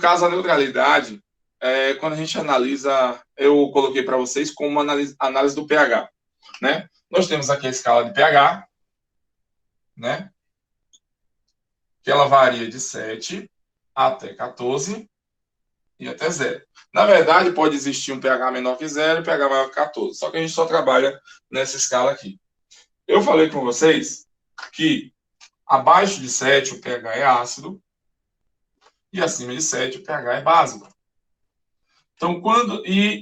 caso, a neutralidade, quando a gente analisa, eu coloquei para vocês como análise do pH, né? Nós temos aqui a escala de pH, né? Que ela varia de 7 até 14 e até 0. Na verdade, pode existir um pH menor que 0 e pH maior que 14, só que a gente só trabalha nessa escala aqui. Eu falei com vocês que abaixo de 7 o pH é ácido e acima de 7 o pH é básico. Então,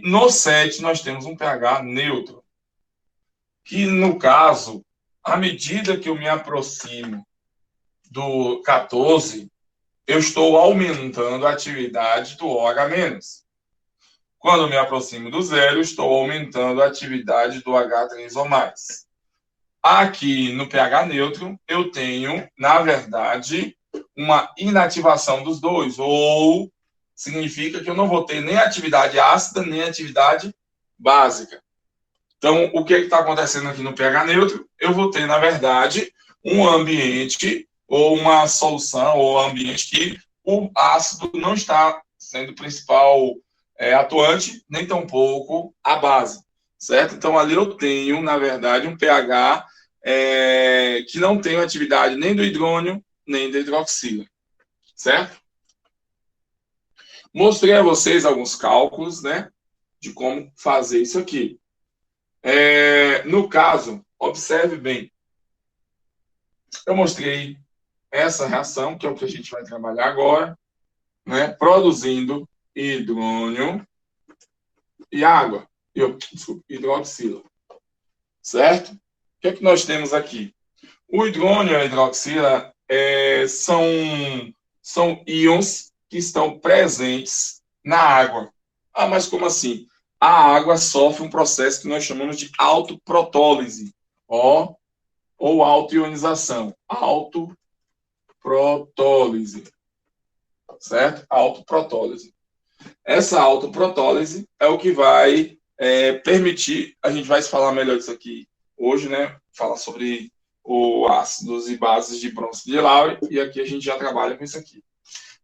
no 7 nós temos um pH neutro, que no caso, à medida que eu me aproximo do 14, eu estou aumentando a atividade do OH-. Quando eu me aproximo do 0, estou aumentando a atividade do H3 ou mais. Aqui no pH neutro, eu tenho, na verdade, uma inativação dos dois, ou significa que eu não vou ter nem atividade ácida, nem atividade básica. Então, o que está acontecendo aqui no pH neutro? Eu vou ter, na verdade, um ambiente ou uma solução ou ambiente que o ácido não está sendo o principal atuante, nem tampouco a base, certo? Então, ali eu tenho, na verdade, um pH que não tem atividade nem do hidrônio, nem da hidroxila, certo? Mostrei a vocês alguns cálculos, né, de como fazer isso aqui. No caso, observe bem, eu mostrei essa reação, que é o que a gente vai trabalhar agora, né, produzindo hidrônio e água, hidroxila, certo? O que é que nós temos aqui? O hidrônio e a hidroxila são íons que estão presentes na água. Ah, mas como assim? A água sofre um processo que nós chamamos de autoprotólise, ou autoionização. Autoprotólise, certo? Autoprotólise. Essa autoprotólise é o que vai permitir, a gente vai falar melhor disso aqui hoje, né? Falar sobre o ácidos e bases de Bronsted de Lowry, e aqui a gente já trabalha com isso aqui.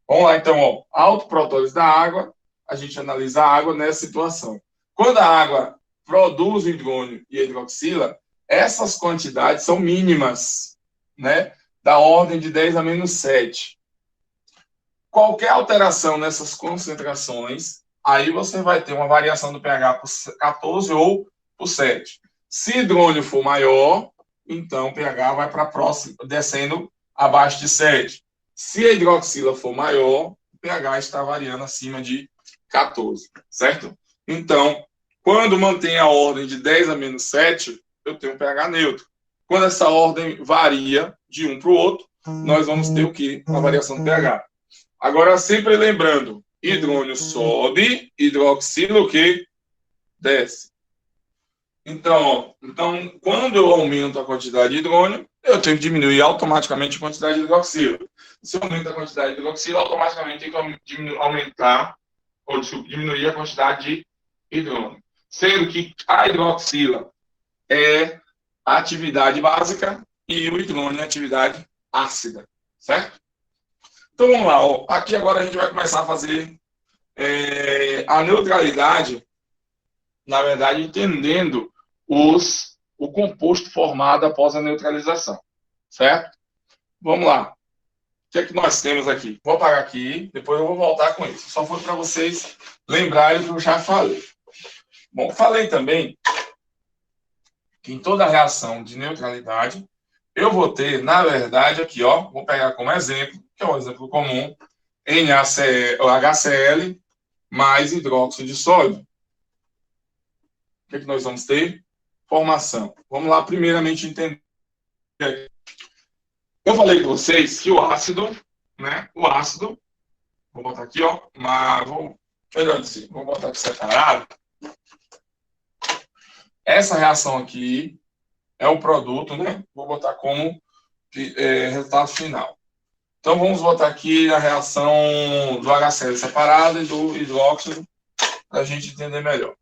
Vamos lá, então, ó. Autoprotólise da água, a gente analisa a água nessa situação. Quando a água produz o hidrônio e a hidroxila, essas quantidades são mínimas, né? Da ordem de 10 a menos 7. Qualquer alteração nessas concentrações, aí você vai ter uma variação do pH por 14 ou por 7. Se hidrônio for maior, então o pH vai para próximo, descendo abaixo de 7. Se a hidroxila for maior, o pH está variando acima de 14, certo? Então, quando mantém a ordem de 10 a menos 7, eu tenho um pH neutro. Quando essa ordem varia de um para o outro, nós vamos ter o quê? A variação do pH. Agora, sempre lembrando, hidrônio sobe, hidroxila o quê? Desce. Então, quando eu aumento a quantidade de hidrônio, eu tenho que diminuir automaticamente a quantidade de hidroxila. Se eu aumento a quantidade de hidroxila, automaticamente tem que diminuir a quantidade de hidrônio. Sendo que a hidroxila é a atividade básica e o hidrônio é a atividade ácida, certo? Então, vamos lá. Ó. Aqui agora a gente vai começar a fazer a neutralidade, na verdade, entendendo o composto formado após a neutralização, certo? Vamos lá. O que é que nós temos aqui? Vou apagar aqui, depois eu vou voltar com isso. Só foi para vocês lembrarem o que eu já falei. Bom, falei também que em toda reação de neutralidade, eu vou ter, na verdade, aqui, ó, vou pegar como exemplo, que é um exemplo comum, HCl mais hidróxido de sódio. O que é que nós vamos ter? Formação. Vamos lá, primeiramente, entender. Eu falei com vocês que o ácido, né? O ácido, vou botar aqui, ó, melhor dizer, vou botar aqui separado. Essa reação aqui é o produto, né? Vou botar como resultado final. Então, vamos botar aqui a reação do HCl separado e do hidróxido para a gente entender melhor.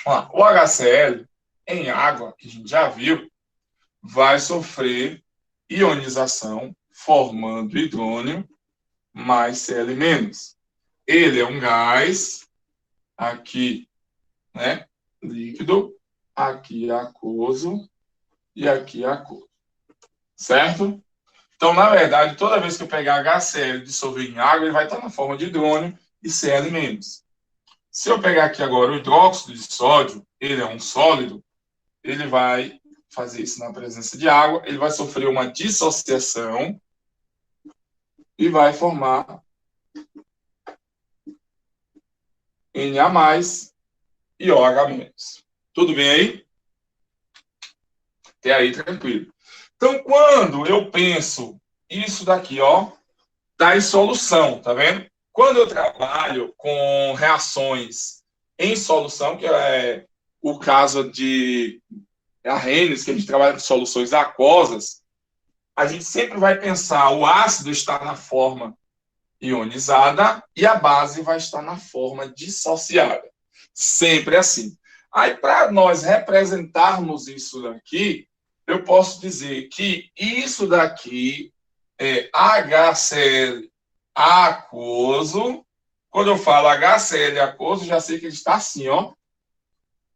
Ó, o HCl em água, que a gente já viu, vai sofrer ionização formando hidrônio mais Cl-. ele é um gás, aqui, né, líquido, aqui aquoso e aqui aquoso, certo? Então, na verdade, toda vez que eu pegar HCl e dissolver em água, ele vai estar na forma de hidrônio e Cl-. Se eu pegar aqui agora o hidróxido de sódio, ele é um sólido, ele vai fazer isso na presença de água, ele vai sofrer uma dissociação e vai formar Na+, e OH-. Tudo bem aí? Até aí, tranquilo. Então, quando eu penso isso daqui, ó, tá em solução, tá vendo? Quando eu trabalho com reações em solução, que é o caso de Arrhenius, que a gente trabalha com soluções aquosas, a gente sempre vai pensar o ácido está na forma ionizada e a base vai estar na forma dissociada. Sempre assim. Aí, para nós representarmos isso daqui, eu posso dizer que isso daqui é HCl aquoso. Quando eu falo HCl aquoso, já sei que ele está assim, ó,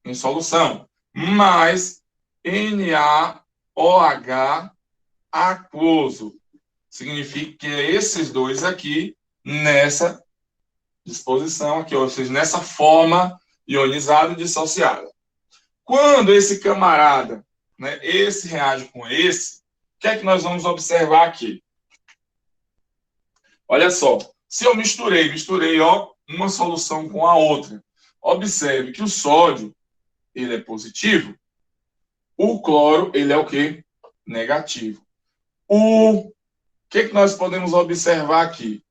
em solução. Mais NaOH aquoso. Significa que é esses dois aqui nessa disposição aqui, ou seja, nessa forma ionizada e dissociada. Quando esse camarada, né, esse reage com esse, o que é que nós vamos observar aqui? Olha só, se eu misturei, ó, uma solução com a outra, observe que o sódio, ele é positivo, o cloro, ele é o quê? Negativo. O que nós podemos observar aqui?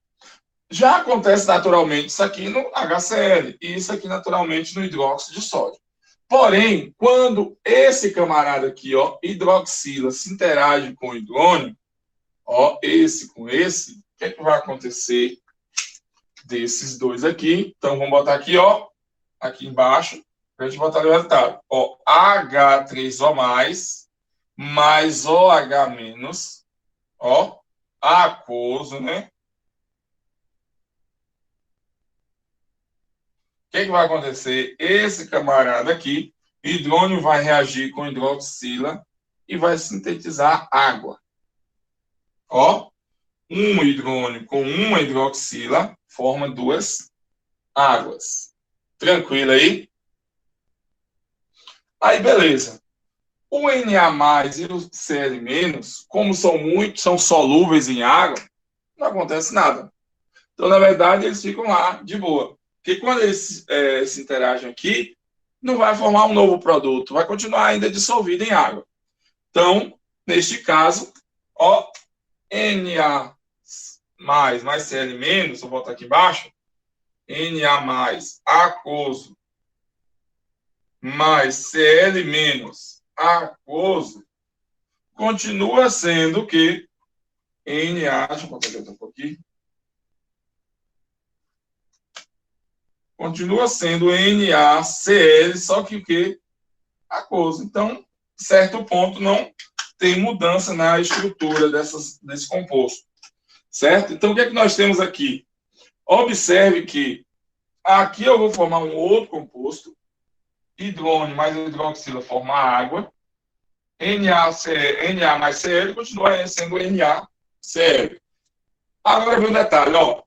Já acontece naturalmente isso aqui no HCl e isso aqui naturalmente no hidróxido de sódio. Porém, quando esse camarada aqui, ó, hidroxila, se interage com o hidrônio, ó, esse com esse, o que é que vai acontecer desses dois aqui? Então, vamos botar aqui, ó, aqui embaixo, para a gente botar o resultado. Ó, H3O+, mais OH-, ó, aquoso, né? O que vai acontecer? Esse camarada aqui, hidrônio vai reagir com hidroxila e vai sintetizar água. Ó, um hidrônio com uma hidroxila forma duas águas. Tranquilo aí? Aí, beleza. O Na+ e o Cl-, como são solúveis em água, não acontece nada. Então, na verdade, eles ficam lá de boa. Porque quando eles se interagem aqui, não vai formar um novo produto, vai continuar ainda dissolvido em água. Então, neste caso, ó, Na+ mais Cl-, vou botar aqui embaixo, Na+ aquoso mais Cl- aquoso, continua sendo o quê? Na, deixa eu botar aqui um pouquinho. Continua sendo NaCl, só que o quê? Aquoso. Então, certo ponto, não tem mudança na estrutura desse composto. Certo? Então, o que é que nós temos aqui? Observe que aqui eu vou formar um outro composto, hidrônio mais hidroxila forma água, Na mais Cl continua sendo NaCl. Agora vem um detalhe, ó.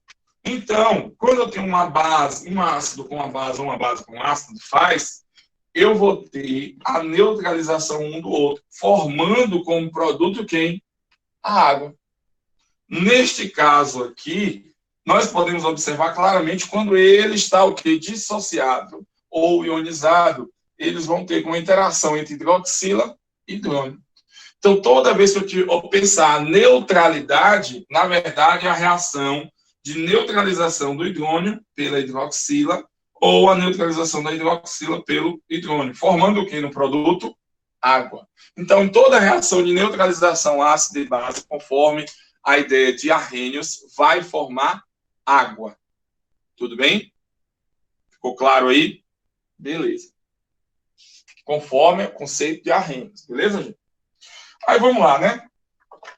Então, quando eu tenho uma base, um ácido com uma base com um ácido, eu vou ter a neutralização um do outro, formando como produto quem? A água. Neste caso aqui, nós podemos observar claramente quando ele está o quê? Dissociado ou ionizado, eles vão ter uma interação entre hidroxila e hidrônio. Então, toda vez que eu pensar neutralidade, na verdade, é a reação de neutralização do hidrônio pela hidroxila ou a neutralização da hidroxila pelo hidrônio, formando o que no produto? Água. Então, em toda reação de neutralização ácido e base, conforme a ideia de Arrhenius, vai formar água. Tudo bem? Ficou claro aí? Beleza. Conforme o conceito de Arrhenius. Beleza, gente? Aí vamos lá, né?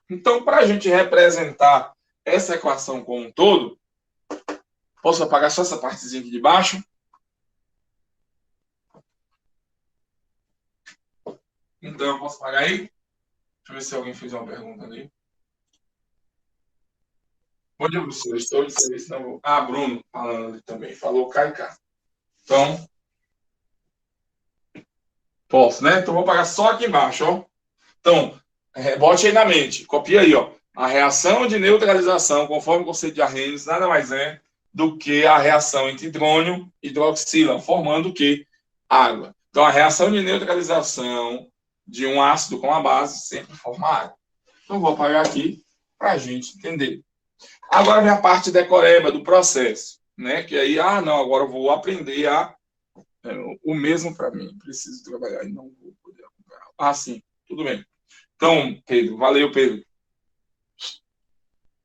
Então, para a gente representar essa equação como um todo, Posso apagar só essa partezinha aqui de baixo? Então, eu posso apagar aí? Deixa eu ver se alguém fez uma pergunta ali. Bom dia, professor. Estou de serviço. Não... Ah, Bruno falando ali também. Falou Caica. Então, posso, né? Então, vou apagar só aqui embaixo, ó. Então, bote aí na mente. Copia aí, ó. A reação de neutralização, conforme o conceito de Arrhenius, nada mais é do que a reação entre hidrônio e hidroxila, formando o quê? Água. Então, a reação de neutralização de um ácido com a base sempre forma água. Então, vou apagar aqui para a gente entender. Agora vem a parte decoreba do processo, né? Que aí, não, agora eu vou aprender o mesmo para mim. Preciso trabalhar e não vou poder acompanhar. Sim, tudo bem. Então, Pedro, valeu, Pedro.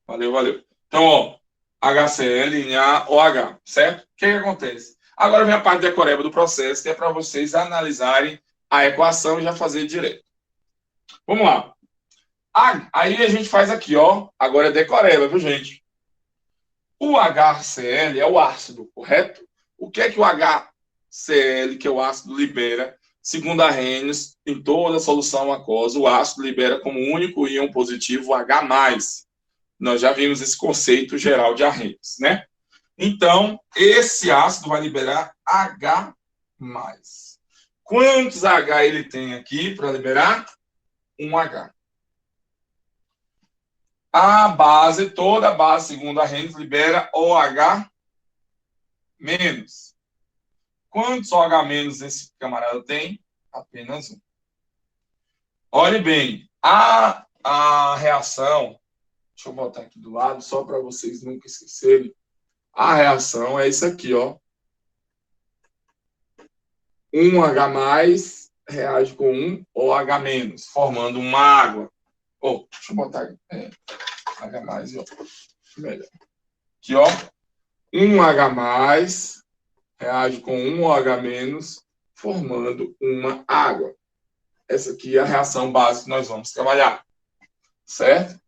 Valeu. Então, ó, HCl, NaOH, certo? O que acontece? Agora vem a parte decoreba do processo, que é para vocês analisarem a equação e já fazer direto. Vamos lá. Aí a gente faz aqui, ó. Agora é decoreba, viu, gente? O HCl é o ácido, correto? O que é que o HCl, que é o ácido, libera? Segundo Arrhenius, em toda a solução aquosa, o ácido libera como único íon positivo o H+. Nós já vimos esse conceito geral de Arrhenius, né? Então, esse ácido vai liberar H+. Quantos H ele tem aqui para liberar? Um H. A base, toda a base, segundo Arrhenius, libera OH-. Quantos OH- esse camarada tem? Apenas um. Olhe bem, a reação, deixa eu botar aqui do lado, só para vocês nunca esquecerem, a reação é isso aqui, ó. Um H+ reage com um OH-, formando uma água. Deixa eu botar aqui. H+, ó. Melhor. Aqui, ó. Um H+ reage com um OH-, formando uma água. Essa aqui é a reação básica que nós vamos trabalhar. Certo?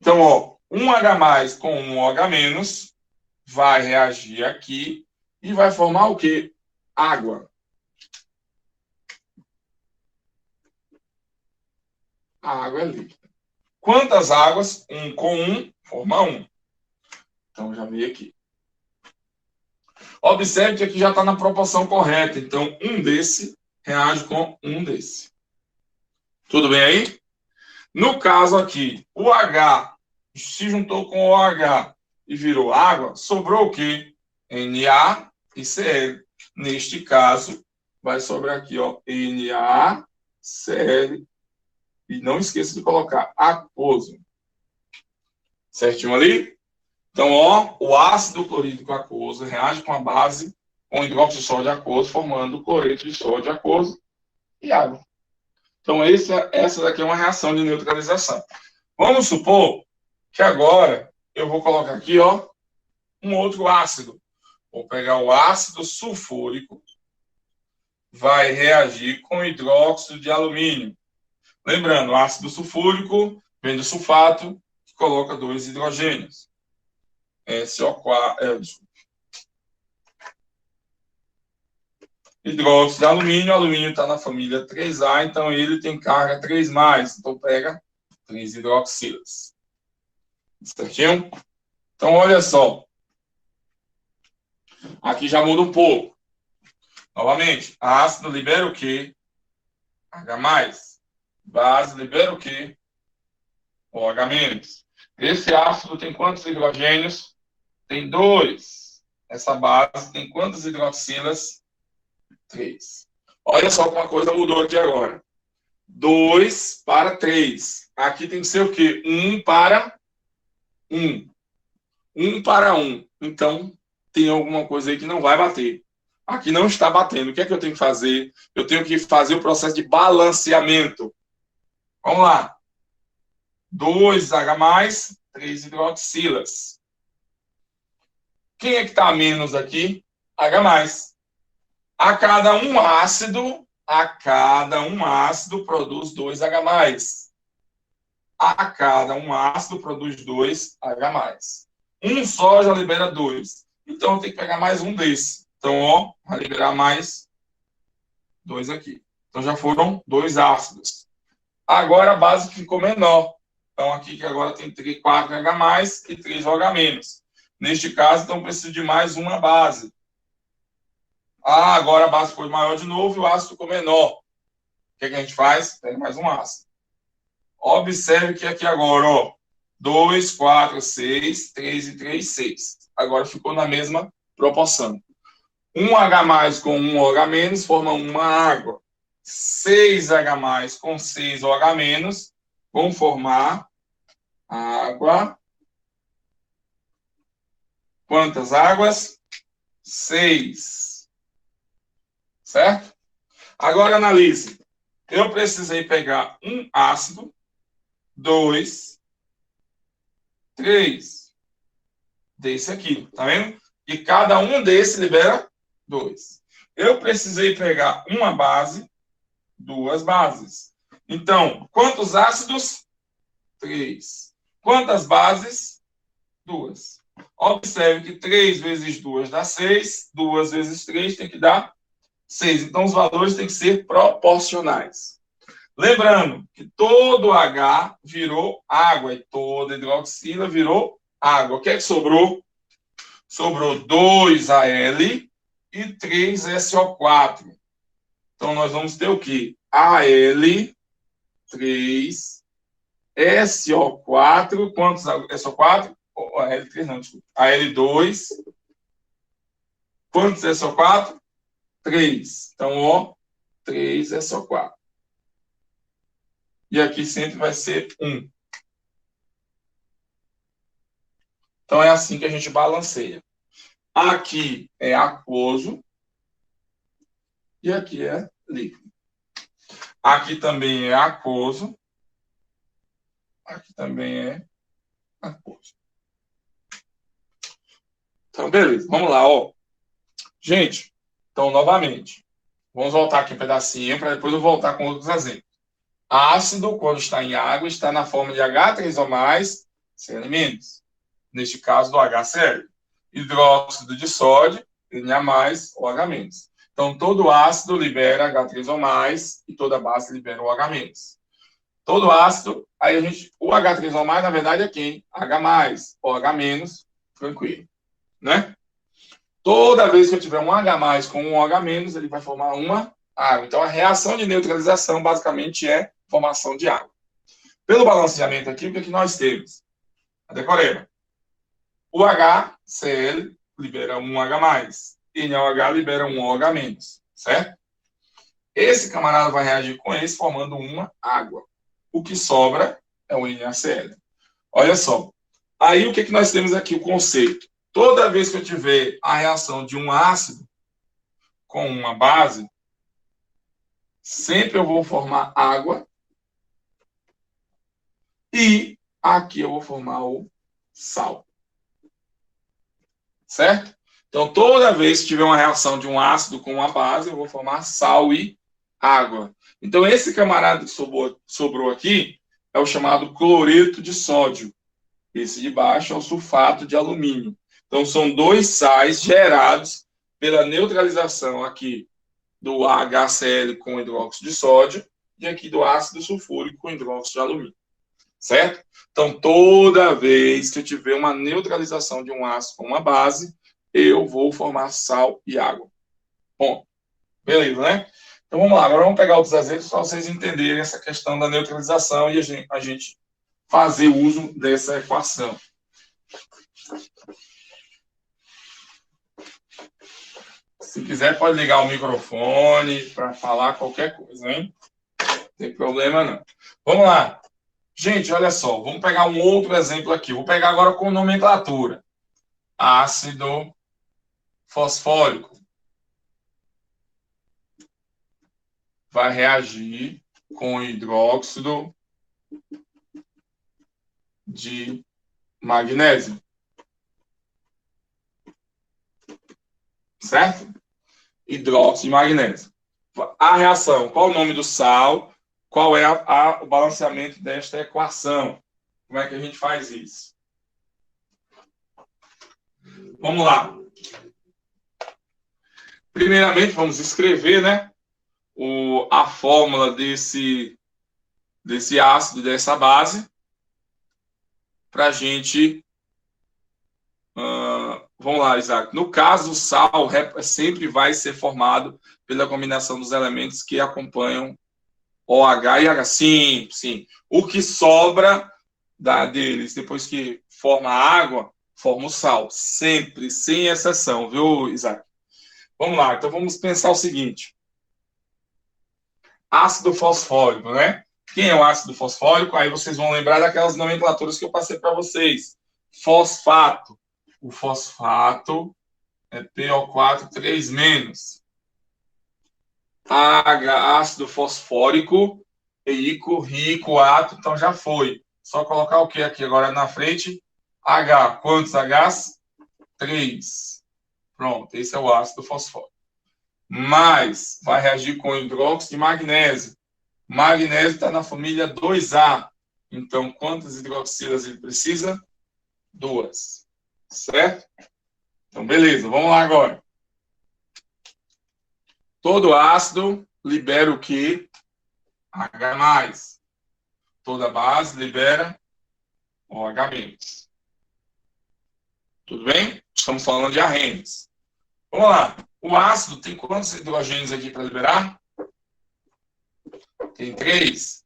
Então, ó, um H+ com um OH- vai reagir aqui e vai formar o quê? Água. A água é líquida. Quantas águas? Um com um, forma um. Então, já vi aqui. Observe que aqui já está na proporção correta. Então, um desse reage com um desse. Tudo bem aí? No caso aqui, o H se juntou com o OH e virou água, sobrou o quê? Na e Cl. Neste caso, vai sobrar aqui, ó, NaCl. E não esqueça de colocar aquoso. Certinho ali? Então, ó, o ácido clorídrico aquoso reage com a base com hidróxido de sódio aquoso, formando cloreto de sódio aquoso e água. Então, essa daqui é uma reação de neutralização. Vamos supor que agora eu vou colocar aqui, ó, um outro ácido. Vou pegar o ácido sulfúrico, vai reagir com hidróxido de alumínio. Lembrando, o ácido sulfúrico vem do sulfato, que coloca 2 hidrogênios. SO4, hidróxido de alumínio. O alumínio está na família 3A, então ele tem carga 3+. Então, pega 3 hidroxilas. Certinho? Então, olha só. Aqui já muda um pouco. Novamente, ácido libera o quê? H+. Base libera o quê? OH-. Esse ácido tem quantos hidrogênios? Tem 2. Essa base tem quantas hidroxilas? 3. Olha só como a coisa mudou aqui agora. 2 para 3. Aqui tem que ser o quê? 1 para 1. 1 para 1. Então, tem alguma coisa aí que não vai bater. Aqui não está batendo. O que é que eu tenho que fazer? Eu tenho que fazer o processo de balanceamento. Vamos lá. 2H+, 3 hidroxilas. Quem é que está a menos aqui? H+. A cada um ácido produz 2H+. A cada um ácido produz 2H+. Um só já libera 2. Então, eu tenho que pegar mais um desse. Então, ó, vai liberar mais 2 aqui. Então, já foram 2 ácidos. Agora, a base ficou menor. Então, aqui que agora tem 4 H+, e 3 OH-. Neste caso, então, preciso de mais uma base. Ah, agora a base foi maior de novo e o ácido ficou menor. O que a gente faz? Pega mais um ácido. Observe que aqui agora, ó, 2, 4, 6, 3 e 3, 6. Agora ficou na mesma proporção. 1 H+ com 1 OH- forma uma água. 6 H+ com 6 OH- vão formar água. Quantas águas? 6. Certo? Agora analise. Eu precisei pegar um ácido, 2, 3. Desse aqui, tá vendo? E cada um desse libera 2. Eu precisei pegar uma base, 2 bases. Então, quantos ácidos? 3. Quantas bases? 2. Observe que 3 vezes 2 dá 6, 2 vezes 3 tem que dar 6. Então, os valores têm que ser proporcionais. Lembrando que todo H virou água e toda hidroxila virou água. O que é que sobrou? Sobrou 2Al e 3SO4. Então, nós vamos ter o quê? Al, 3, SO4. Quantos SO4? Al3 não, desculpa. Al2. Quantos SO4? 3. Então, ó, 3SO4. E aqui sempre vai ser 1. Então, é assim que a gente balanceia. Aqui é aquoso e aqui é líquido. Aqui também é aquoso. Aqui também é aquoso. Então, beleza. Vamos lá, ó. Gente, então, novamente, vamos voltar aqui um pedacinho para depois eu voltar com outros exemplos. Ácido, quando está em água, está na forma de H3 ou mais, Cl-. Neste caso, do HCl. Hidróxido de sódio, Na+, OH-. Então, todo ácido libera H3 ou mais e toda base libera OH-. Todo ácido, aí a gente, o H3 ou mais, na verdade, é quem? H+, OH-, tranquilo, né? Toda vez que eu tiver um H+ com um OH-, ele vai formar uma água. Então, a reação de neutralização, basicamente, é formação de água. Pelo balanceamento aqui, o que, é que nós temos? A decoreba. O HCl libera um H+, e NaOH libera um OH-, certo? Esse camarada vai reagir com esse, formando uma água. O que sobra é o NaCl. Olha só. Aí, o que, é que nós temos aqui? O conceito. Toda vez que eu tiver a reação de um ácido com uma base, sempre eu vou formar água. E aqui eu vou formar o sal. Certo? Então, toda vez que tiver uma reação de um ácido com uma base, eu vou formar sal e água. Então, esse camarada que sobrou aqui é o chamado cloreto de sódio. Esse de baixo é o sulfato de alumínio. Então, são 2 sais gerados pela neutralização aqui do HCl com hidróxido de sódio e aqui do ácido sulfúrico com hidróxido de alumínio. Certo? Então, toda vez que eu tiver uma neutralização de um ácido com uma base, eu vou formar sal e água. Bom, beleza, né? Então, vamos lá. Agora vamos pegar outros exemplos para vocês entenderem essa questão da neutralização e a gente fazer uso dessa equação. Se quiser, pode ligar o microfone para falar qualquer coisa, hein? Não tem problema, não. Vamos lá. Gente, olha só. Vamos pegar um outro exemplo aqui. Vou pegar agora com nomenclatura. Ácido fosfórico. Vai reagir com hidróxido de magnésio. Certo? Hidróxido de magnésio. A reação, qual o nome do sal? Qual é o balanceamento desta equação? Como é que a gente faz isso? Vamos lá. Primeiramente, vamos escrever, né, a fórmula desse ácido, dessa base, para a gente... vamos lá, Isaac. No caso, o sal sempre vai ser formado pela combinação dos elementos que acompanham OH e H. Sim, sim. O que sobra deles, depois que forma a água, forma o sal. Sempre, sem exceção, viu, Isaac? Vamos lá, então vamos pensar o seguinte. Ácido fosfórico, né? Quem é o ácido fosfórico? Aí vocês vão lembrar daquelas nomenclaturas que eu passei para vocês. Fosfato. O fosfato é PO4 3-. H, ácido fosfórico, EICO, rico, ato, então já foi. Só colocar o que aqui agora na frente? H. Quantos Hs? 3. Pronto, esse é o ácido fosfórico. Mas vai reagir com hidróxido de magnésio. Magnésio está na família 2A. Então, quantas hidroxilas ele precisa? 2. Certo? Então, beleza. Vamos lá agora. Todo ácido libera o quê? H+. Toda base libera OH-. Tudo bem? Estamos falando de arrenes. Vamos lá. O ácido tem quantos hidrogênios aqui para liberar? Tem 3.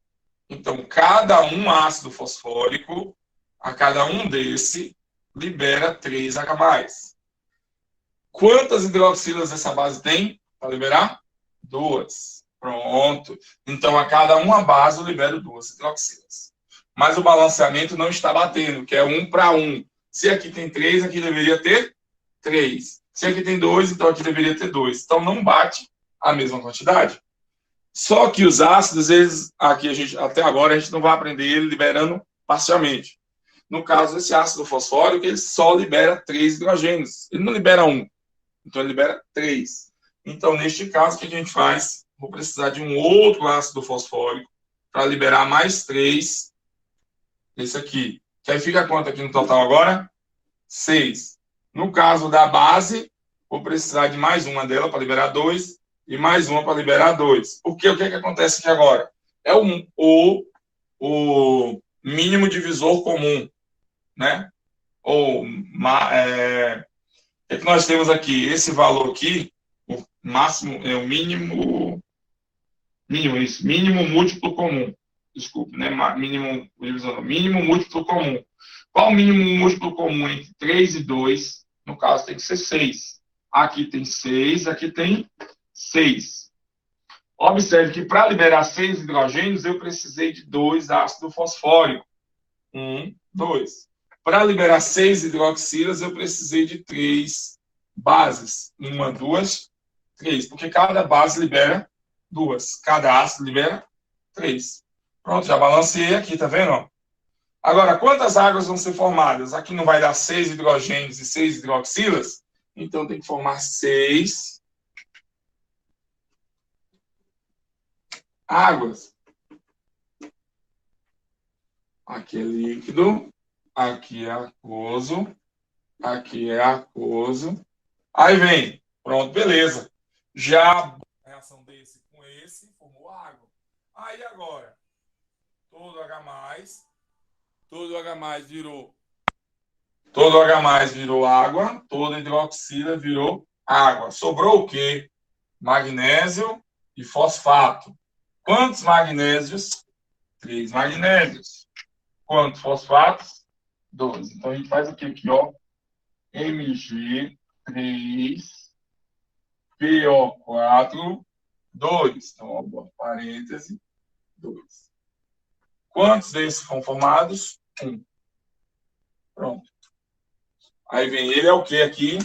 Então, cada um ácido fosfórico, a cada um desse, libera 3H+. Quantas hidroxilas essa base tem para liberar? 2. Pronto. Então, a cada uma base eu libero 2 hidroxilas. Mas o balanceamento não está batendo, que é 1 para 1. Se aqui tem 3, aqui deveria ter 3. Se aqui tem 2, então aqui deveria ter 2. Então, não bate a mesma quantidade. Só que os ácidos, eles, aqui até agora, a gente não vai aprender ele liberando parcialmente. No caso desse ácido fosfórico, ele só libera 3 hidrogênios. Ele não libera 1. Então, ele libera 3. Então, neste caso, o que a gente faz? Vou precisar de um outro ácido fosfórico para liberar mais 3. Esse aqui. Que aí fica quanto aqui no total agora? 6. No caso da base, vou precisar de mais uma dela para liberar 2 e mais uma para liberar 2. Porque o que acontece aqui agora? É o mínimo divisor comum, né? Ou o que nós temos aqui? Esse valor aqui, o máximo é o mínimo múltiplo comum. Desculpe, né? Mínimo múltiplo comum. Qual o mínimo múltiplo comum entre 3 e 2? No caso, tem que ser 6. Aqui tem 6, aqui tem 6. Observe que para liberar 6 hidrogênios, eu precisei de 2 ácido fosfórico. 1, 2. Para liberar 6 hidroxilas, eu precisei de 3 bases. 1, 2, 3. Porque cada base libera 2. Cada ácido libera 3. Pronto, já balanceei aqui, tá vendo? Agora, quantas águas vão ser formadas? Aqui não vai dar 6 hidrogênios e 6 hidroxilas. Então, tem que formar 6 águas. Aqui é líquido, aqui é aquoso, aqui é aquoso. Aí vem, pronto, beleza. Já a reação desse com esse formou água. Aí agora, todo H+ virou água, toda hidroxila virou água. Sobrou o quê? Magnésio e fosfato. Quantos magnésios? 3 magnésios. Quantos fosfatos? 2. Então, a gente faz o quê aqui, ó? Mg3PO4, 2. Então, ó, parêntese, 2. Quantos desses foram formados? 1. Pronto. Aí vem ele é o que aqui?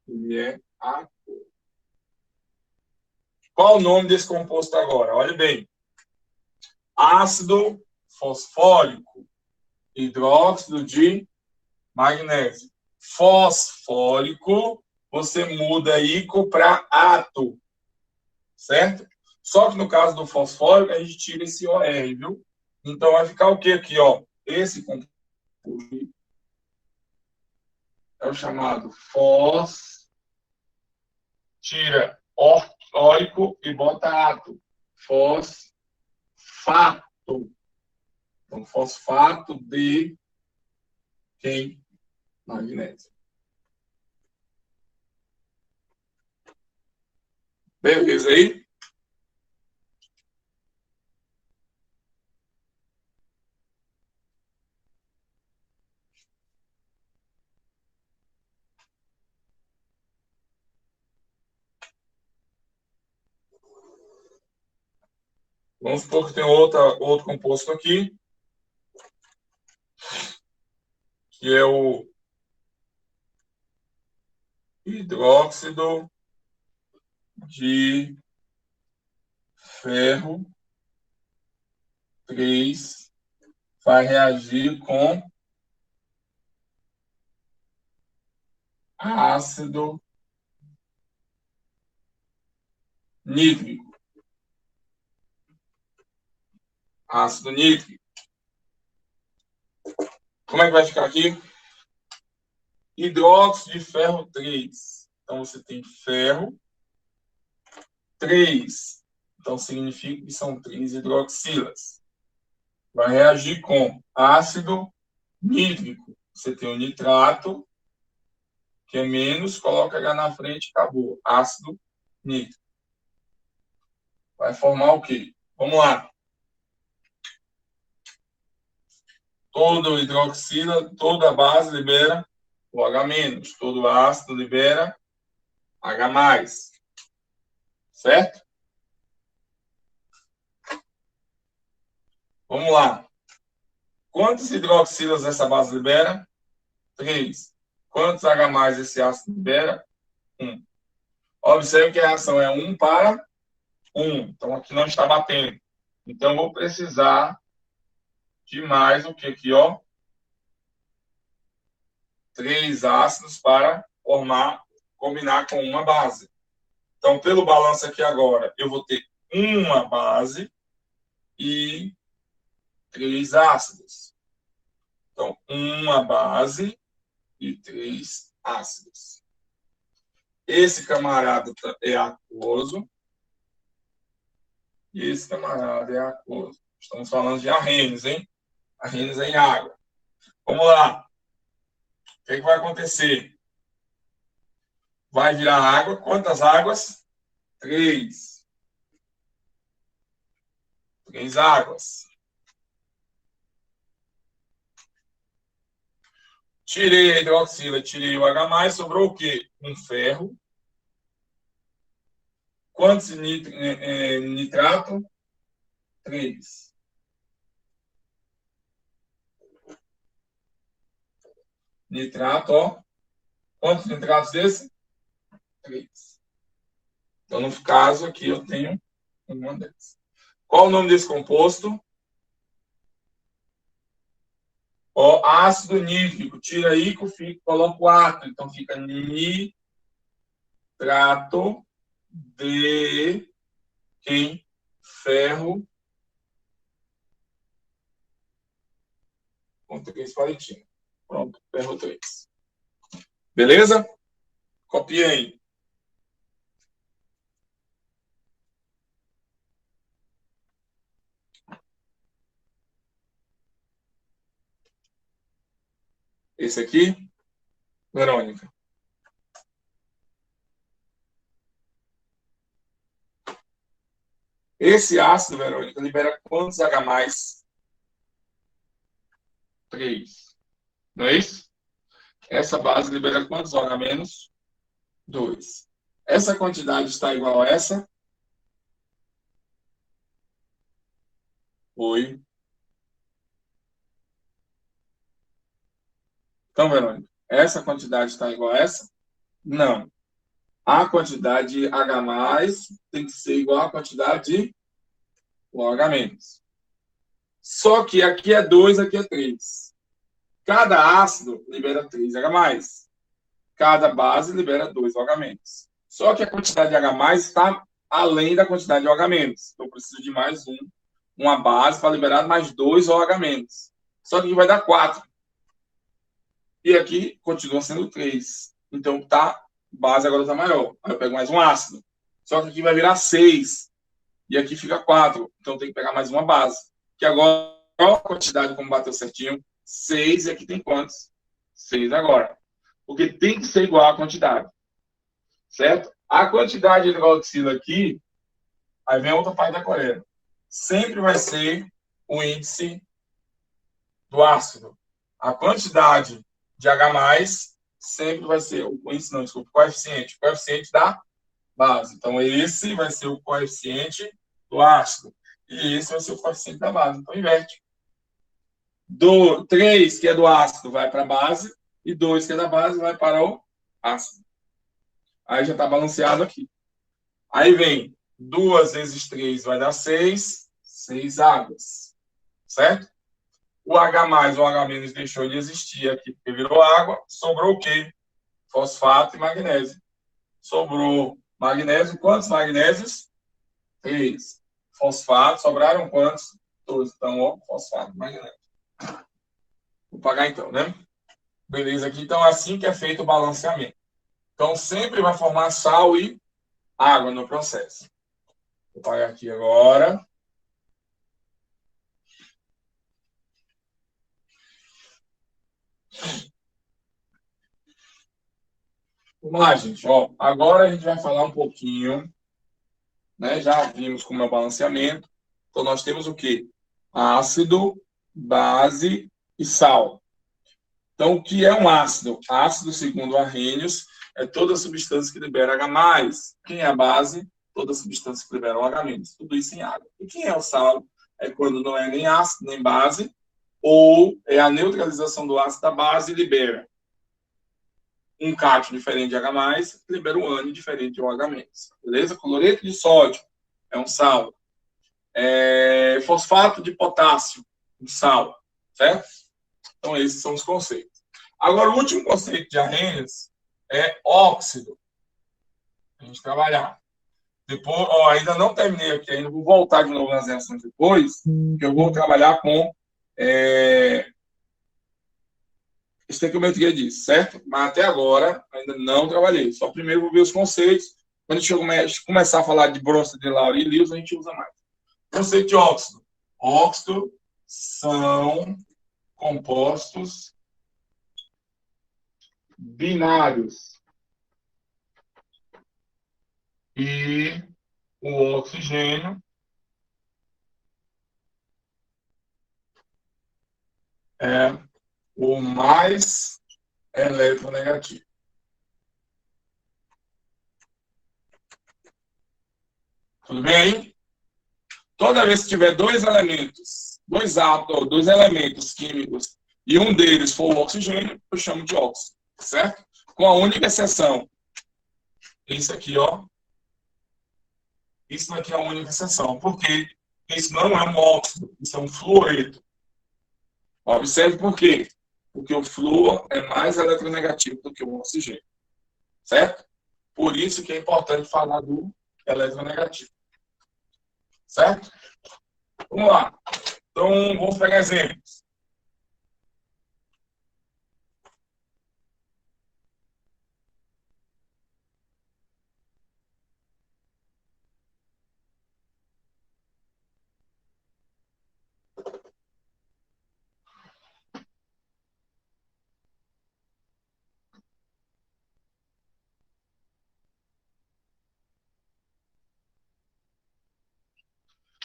Ele é a cor. Qual o nome desse composto agora? Olha bem. Ácido fosfórico. Hidróxido de magnésio. Fosfórico, você muda íco para ato. Certo? Só que no caso do fosfórico, a gente tira esse OR, viu? Então vai ficar o que aqui, ó? Esse composto É o chamado tira óico e bota ato. Fosfato. Então, fosfato de quem? Magnésio. Beleza aí? Vamos supor que tem outro composto aqui, que é o hidróxido de ferro 3 vai reagir com ácido nítrico. Ácido nítrico. Como é que vai ficar aqui? Hidróxido de ferro 3. Então, você tem ferro 3. Então, significa que são 3 hidroxilas. Vai reagir com ácido nítrico. Você tem o nitrato, que é menos, coloca H na frente e acabou. Ácido nítrico. Vai formar o quê? Vamos lá. Toda hidroxila, toda base libera o H-. Todo ácido libera H+. Certo? Vamos lá. Quantas hidroxilas essa base libera? 3. Quantos H+ esse ácido libera? 1. Observe que a reação é 1 para 1. Então, aqui não está batendo. Então, eu vou precisar de mais o que aqui, ó? 3 ácidos para combinar com uma base. Então, pelo balanço aqui agora, eu vou ter uma base e 3 ácidos. Então, uma base e 3 ácidos. Esse camarada é aquoso. E esse camarada é aquoso. Estamos falando de arrenes, hein? Arrenes em água. Vamos lá. O que vai acontecer? Vai virar água. Quantas águas? 3. 3 águas. Tirei a hidroxila, tirei o H+, sobrou o quê? Um ferro. Quantos nitrato? 3. Nitrato, ó. Quantos nitratos desse? 3. Então, no caso aqui, eu tenho uma dessas. Qual o nome desse composto? Ó, ácido nítrico. Tira aí, coloca o ato. Então, fica nitrato de quem? Ferro com 3 palitinhos. Pronto, ferro 3. Beleza? Copia aí. Esse aqui, Verônica. Esse ácido, Verônica, libera quantos H+? 3. Não é isso? Essa base libera quantos OH-? 2. Essa quantidade está igual a essa? Oi. Então, Verônica, essa quantidade está igual a essa? Não. A quantidade de H+ tem que ser igual à quantidade de OH-. Só que aqui é 2, aqui é 3. Cada ácido libera 3 H+. Cada base libera 2 OH-. Só que a quantidade de H+ está além da quantidade de OH-. Então, eu preciso de mais uma base para liberar mais 2 OH-. Só que aqui vai dar 4. E aqui continua sendo 3. Então, tá, base agora está maior. Aí eu pego mais um ácido. Só que aqui vai virar 6. E aqui fica 4. Então, tem que pegar mais uma base. Que agora, qual a quantidade, como bateu certinho? 6. E aqui tem quantos? 6 agora. Porque tem que ser igual a quantidade. Certo? A quantidade de hidroxila aqui, aí vem outra parte da colher. Sempre vai ser o índice do ácido. A quantidade de H+, sempre vai ser o índice, não, desculpa, o coeficiente da base. Então, esse vai ser o coeficiente do ácido. E esse vai ser o coeficiente da base. Então, inverte. 3, que é do ácido, vai para a base, e 2, que é da base, vai para o ácido. Aí já está balanceado aqui. Aí vem 2 vezes 3 vai dar 6, 6 águas. Certo? O H+, o H- deixou de existir aqui, porque virou água. Sobrou o quê? Fosfato e magnésio. Sobrou magnésio. Quantos magnésios? 3. Fosfato. Sobraram quantos? 2. Então, ó, fosfato e magnésio. Vou pagar então, né? Beleza aqui. Então, assim que é feito o balanceamento. Então, sempre vai formar sal e água no processo. Vou pagar aqui agora. Vamos lá, gente. Ó, agora a gente vai falar um pouquinho, né? Já vimos como é o balanceamento. Então, nós temos o quê? Ácido, base e sal. Então, o que é um ácido? Ácido, segundo Arrhenius, é toda substância que libera H+. Quem é a base? Toda substância que libera o H-. Tudo isso em água. E quem é o sal? É quando não é nem ácido, nem base, ou é a neutralização do ácido da base e libera um cátion diferente de H+, libera um ânion diferente de OH-. Beleza? Cloreto de sódio é um sal. Fosfato de potássio, um sal. Certo? Então, esses são os conceitos. Agora, o último conceito de Arrhenius é óxido. A gente trabalhar. Depois, ó, ainda não terminei aqui, ainda vou voltar de novo nas reações depois, que eu vou trabalhar com estequiometria disso, certo? Mas até agora ainda não trabalhei. Só primeiro vou ver os conceitos. Quando a gente começar a falar de Bronsted, de Laura e Lewis, a gente usa mais. Conceito de óxido. Óxido são compostos binários. E o oxigênio é o mais eletronegativo. Tudo bem? Toda vez que tiver dois elementos, dois elementos químicos, e um deles for o oxigênio, eu chamo de óxido, certo? Com a única exceção. Isso aqui, ó. Isso aqui é a única exceção. Porque isso não é um óxido, isso é um fluoreto. Observe por quê. Porque o flúor é mais eletronegativo do que o oxigênio. Certo? Por isso que é importante falar do eletronegativo. Certo? Vamos lá. Então, vamos pegar exemplos.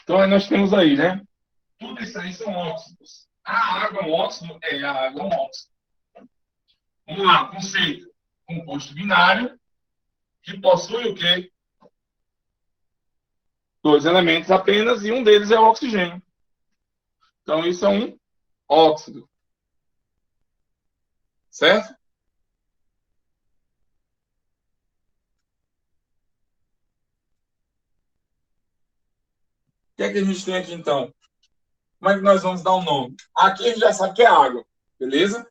Então, aí nós temos aí, né? Tudo isso aí são óxidos. A água é um óxido? É, a água é um óxido. Vamos lá, conceito. Composto binário, que possui o quê? Dois elementos apenas, e um deles é o oxigênio. Então, isso é um óxido. Certo? O que é que a gente tem aqui, então? Como é que nós vamos dar um nome? Aqui a gente já sabe que é água, beleza?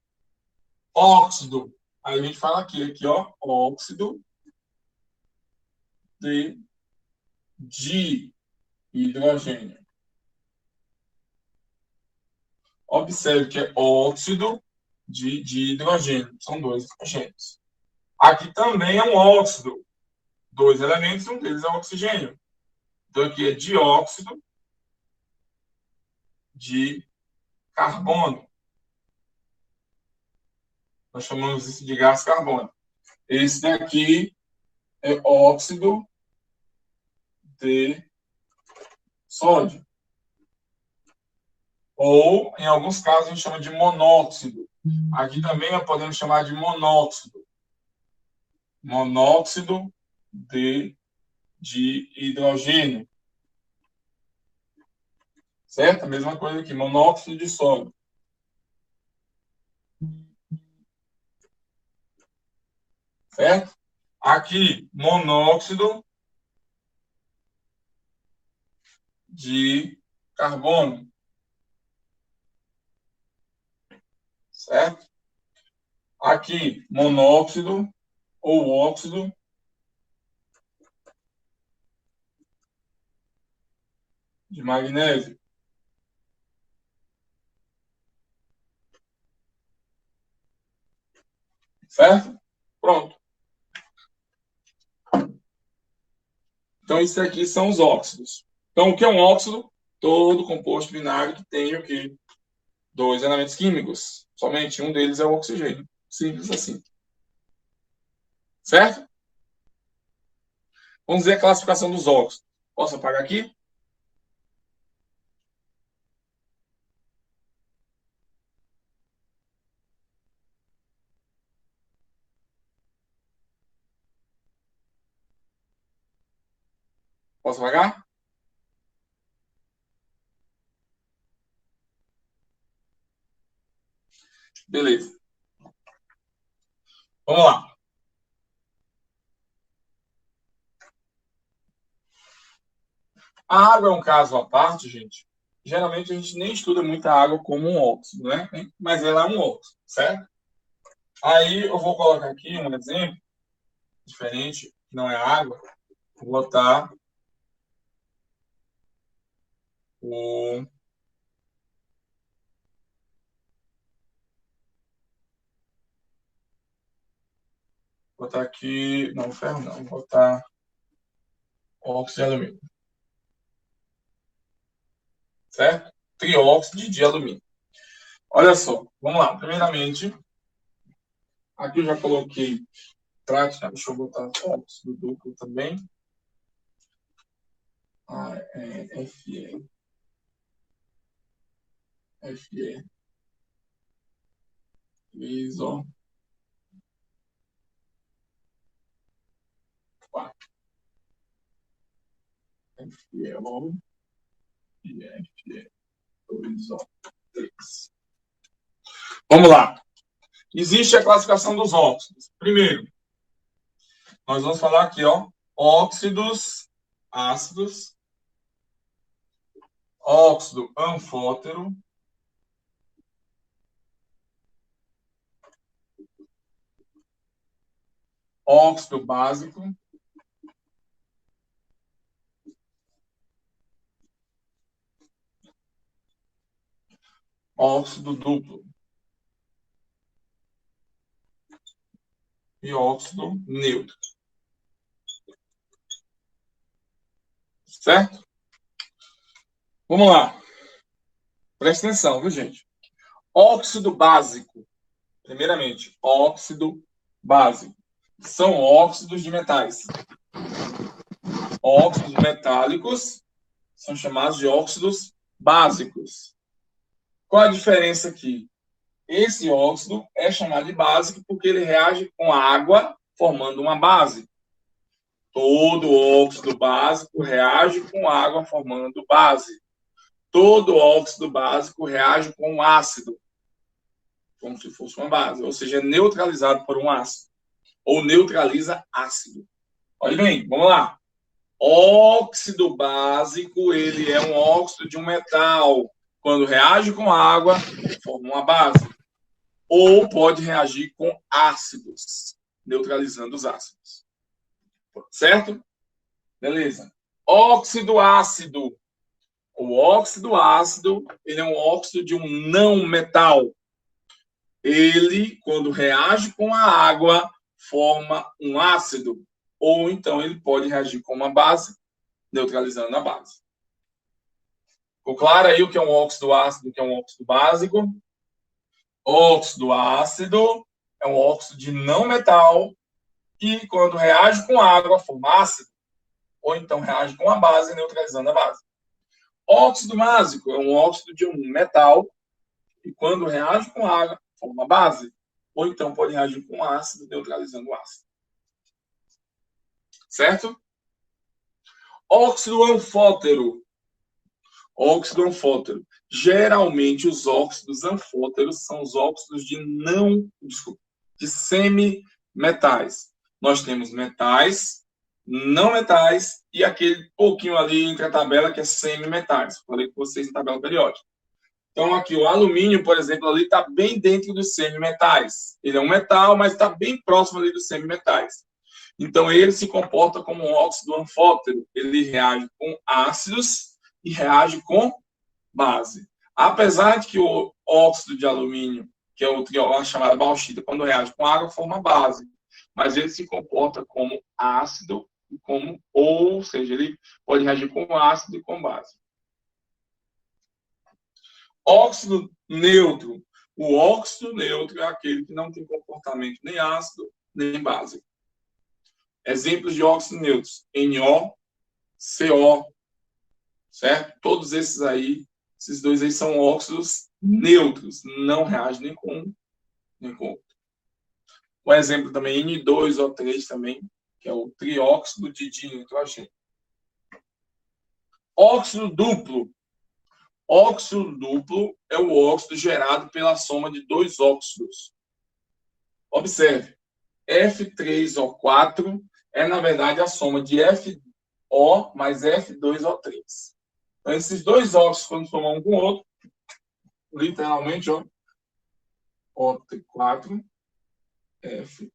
Óxido. Aí a gente fala aqui ó, óxido de hidrogênio. Observe que é óxido de hidrogênio. São dois hidrogênios. Aqui também é um óxido. Dois elementos, um deles é o oxigênio. Então, aqui é dióxido de carbono. Nós chamamos isso de gás carbônico. Esse daqui é óxido de sódio. Ou, em alguns casos, a gente chama de monóxido. Aqui também nós podemos chamar de monóxido. Monóxido de hidrogênio. Certo? A mesma coisa aqui, monóxido de sódio. Certo? Aqui, monóxido de carbono. Certo? Aqui, monóxido ou óxido de magnésio. Certo? Pronto. Então, isso aqui são os óxidos. Então, o que é um óxido? Todo composto binário que tem o quê? Dois elementos químicos. Somente um deles é o oxigênio. Simples assim. Certo? Vamos ver a classificação dos óxidos. Posso apagar aqui? Posso apagar? Beleza. Vamos lá. A água é um caso à parte, gente. Geralmente a gente nem estuda muito a água como um óxido, né? Mas ela é um óxido, certo? Aí eu vou colocar aqui um exemplo diferente, que não é água. Vou botar o botar aqui, não, ferro não, vou botar óxido de alumínio. Certo? Trióxido de alumínio. Olha só, vamos lá. Primeiramente, aqui eu já coloquei prática, deixa eu botar óxido duplo também. Fe. Fe. ISO 4. FeO e Fe2O3. Vamos lá. Existe a classificação dos óxidos. Primeiro, nós vamos falar aqui, ó, óxidos ácidos, óxido anfótero, óxido básico, óxido duplo e óxido neutro. Certo? Vamos lá. Presta atenção, viu, gente? Óxido básico. Primeiramente, óxido básico. São óxidos de metais. Óxidos metálicos são chamados de óxidos básicos. Qual a diferença aqui? Esse óxido é chamado de básico porque ele reage com água, formando uma base. Todo óxido básico reage com água, formando base. Todo óxido básico reage com um ácido, como se fosse uma base, ou seja, é neutralizado por um ácido, ou neutraliza ácido. Olha bem, vamos lá. Óxido básico, ele é um óxido de um metal. Quando reage com água, forma uma base. Ou pode reagir com ácidos, neutralizando os ácidos. Certo? Beleza. Óxido ácido. O óxido ácido, ele é um óxido de um não metal. ele, quando reage com a água, forma um ácido. Ou então ele pode reagir com uma base, neutralizando a base. Ficou claro aí o que é um óxido ácido e o que é um óxido básico? Óxido ácido é um óxido de não metal que, quando reage com água, forma ácido. Ou então reage com a base, neutralizando a base. Óxido básico é um óxido de um metal e, quando reage com água, forma base. Ou então pode reagir com ácido, neutralizando o ácido. Certo? Óxido anfótero. Óxido anfótero. Geralmente, os óxidos anfóteros são os óxidos de semimetais. Nós temos metais, não metais e aquele pouquinho ali entre a tabela que é semimetais. Falei com vocês em tabela periódica. Então, aqui o alumínio, por exemplo, ali está bem dentro dos semimetais. Ele é um metal, mas está bem próximo ali dos semimetais. Então, ele se comporta como um óxido anfótero. Ele reage com ácidos e reage com base. Apesar de que o óxido de alumínio, que é a chamada bauxita, quando reage com água, forma base. Mas ele se comporta como ácido, ou seja, ele pode reagir com ácido e com base. Óxido neutro. O óxido neutro é aquele que não tem comportamento nem ácido, nem básico. Exemplos de óxidos neutros: NO, CO, certo? Todos esses dois aí são óxidos neutros, não reagem nem com um, nem com outro. Um exemplo também, N2O3 também, que é o trióxido de dinitrogênio. Óxido duplo. Óxido duplo é o óxido gerado pela soma de dois óxidos. Observe, F3O4 é, na verdade, a soma de FO mais F2O3. Então, esses dois óxidos, quando somam um com o outro, literalmente, ó, O4, Fe3.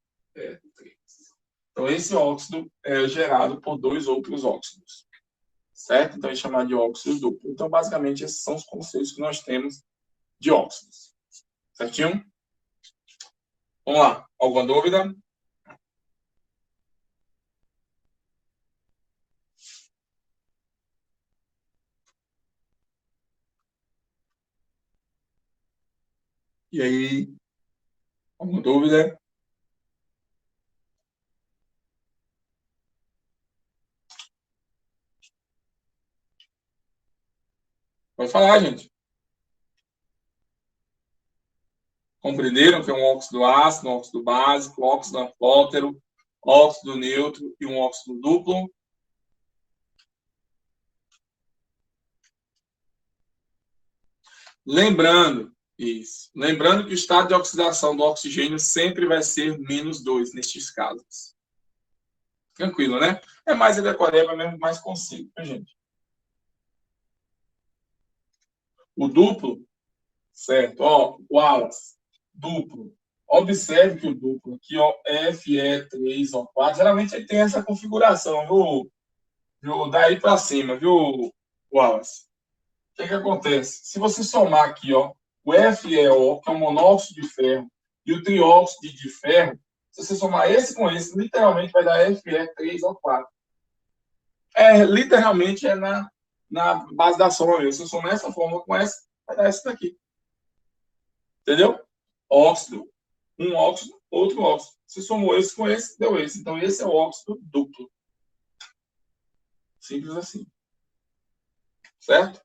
Então, esse óxido é gerado por dois outros óxidos. Certo? Então, é chamado de óxido duplo. Então, basicamente, esses são os conceitos que nós temos de óxidos. Certinho? Vamos lá. Alguma dúvida? E aí? Alguma dúvida? Pode falar, gente. Compreenderam que é um óxido ácido, um óxido básico, um óxido anfótero, óxido neutro e um óxido duplo? Lembrando que o estado de oxidação do oxigênio sempre vai ser -2 nestes casos. Tranquilo, né? É mais a decoreba mesmo, mais consigo, né, gente? O duplo, certo? Ó, Wallace, duplo. Observe que o duplo aqui, ó, Fe3O4, geralmente ele tem essa configuração, viu? Daí para cima, viu, Wallace? O que acontece? Se você somar aqui, ó, o FeO, que é o monóxido de ferro, e o trióxido de ferro, se você somar esse com esse, literalmente vai dar Fe3O4. Literalmente é na base da soma mesmo. Se eu somar essa fórmula com essa, vai dar essa daqui. Entendeu? Óxido, um óxido, outro óxido. Se somou esse com esse, deu esse. Então, esse é o óxido duplo. Simples assim. Certo?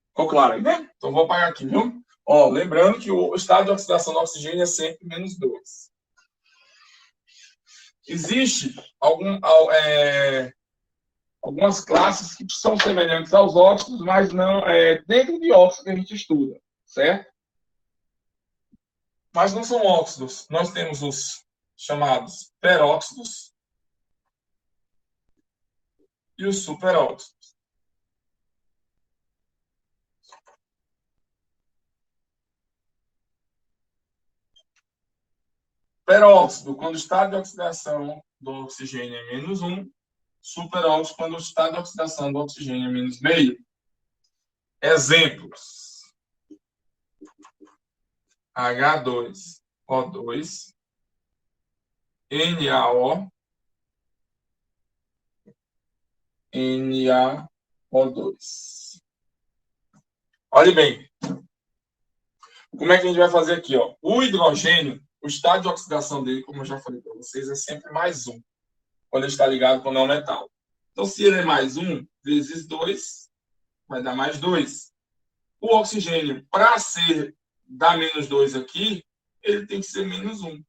Ficou claro aí, né? Então, vou apagar aqui, viu? Ó, lembrando que o estado de oxidação do oxigênio é sempre -2. Existe algumas classes que são semelhantes aos óxidos, mas não dentro de óxidos que a gente estuda, certo? Mas não são óxidos. Nós temos os chamados peróxidos e os superóxidos. Peróxido, quando o estado de oxidação do oxigênio é -1. Superóxido, quando o estado de oxidação do oxigênio é -0,5. Exemplos. H2O2, NaO, NaO2. Olhe bem. Como é que a gente vai fazer aqui? Ó? O hidrogênio, o estado de oxidação dele, como eu já falei para vocês, é sempre mais um, quando ele está ligado com o não metal. Então, se ele é mais um, vezes 2, vai dar mais 2. O oxigênio, para ser dar menos 2 aqui, ele tem que ser menos 1.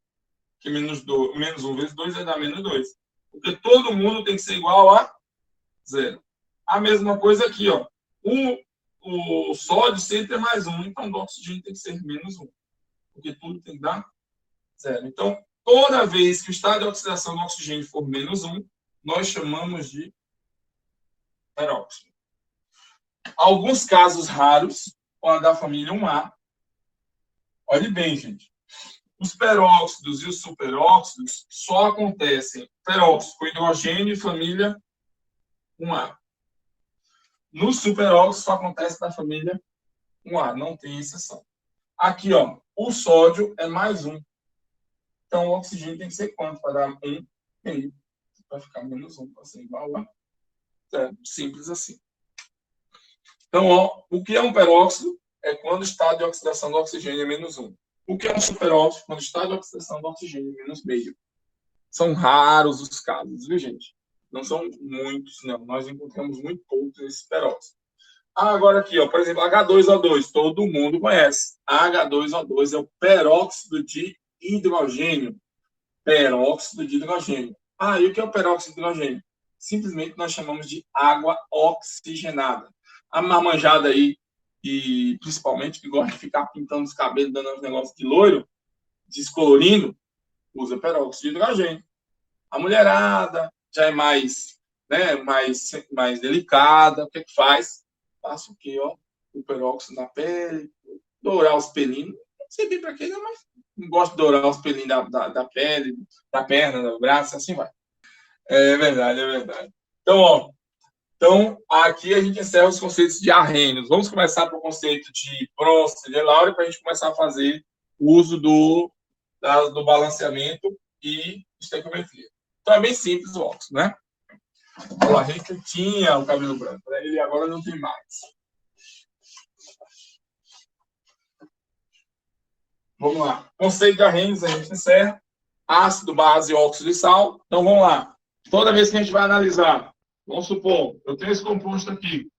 Que menos 1 vezes 2 vai dar menos 2. Porque todo mundo tem que ser igual a 0. A mesma coisa aqui, ó. O sódio sempre é mais 1, então o oxigênio tem que ser menos 1. Porque tudo tem que dar 0. Então, toda vez que o estado de oxidação do oxigênio for menos 1, nós chamamos de peróxido. Alguns casos raros, como da família 1A. Olhe bem, gente. Os peróxidos e os superóxidos só acontecem peróxido com hidrogênio e família 1A. No superóxido só acontece na família 1A, não tem exceção. Aqui, ó, o sódio é mais 1. Então, o oxigênio tem que ser quanto para dar 1 meio? Vai ficar menos 1, para ser igual a 0. Simples assim. Então, ó, o que é um peróxido? É quando o estado de oxidação do oxigênio é menos 1. O que é um superóxido? Quando o estado de oxidação do oxigênio é menos meio. São raros os casos, viu, gente? Não são muitos, não. Nós encontramos muito poucos esses peróxidos. Agora aqui, ó, por exemplo, H2O2, todo mundo conhece. H2O2 é o peróxido de hidrogênio. Peróxido de hidrogênio. E o que é o peróxido de hidrogênio? Simplesmente nós chamamos de água oxigenada. A marmanjada aí, e principalmente que gosta de ficar pintando os cabelos, dando uns negócios de loiro, descolorindo, usa peróxido de hidrogênio. A mulherada já é mais, né, mais delicada. O que faz? Passa o quê? Ó, o peróxido na pele, dourar os pelinhos. Não sei bem para quê, mas não gosto de dourar os pelinhos da pele, da perna, do braço, assim vai. É verdade, é verdade. Então, ó, aqui a gente encerra os conceitos de arrênios. Vamos começar para o conceito de Prost e de Lowry para a gente começar a fazer o uso do balanceamento e estequiometria. Então é bem simples o óxido, né? A gente tinha o cabelo branco, né? Ele agora não tem mais. Vamos lá. Conceito de arrênios, a gente encerra. Ácido, base, óxido e sal. Então vamos lá. Toda vez que a gente vai analisar, vamos supor, eu tenho esse composto aqui.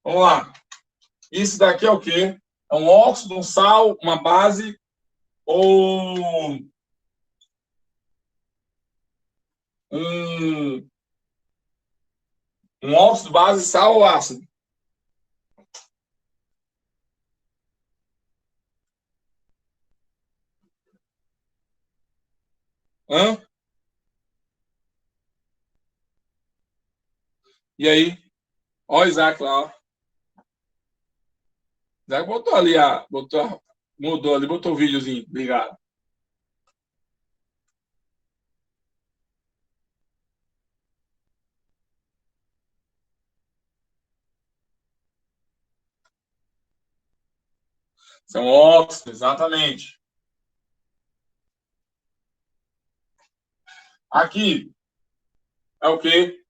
Vamos lá. Isso daqui é o quê? É um óxido, um sal, uma base ou um óxido, base, sal ou ácido? Hã? E aí? Ó o Isaac lá, ó. Isaac botou ali mudou ali, botou o videozinho, ligado. São óxidos, exatamente. Aqui é o quê?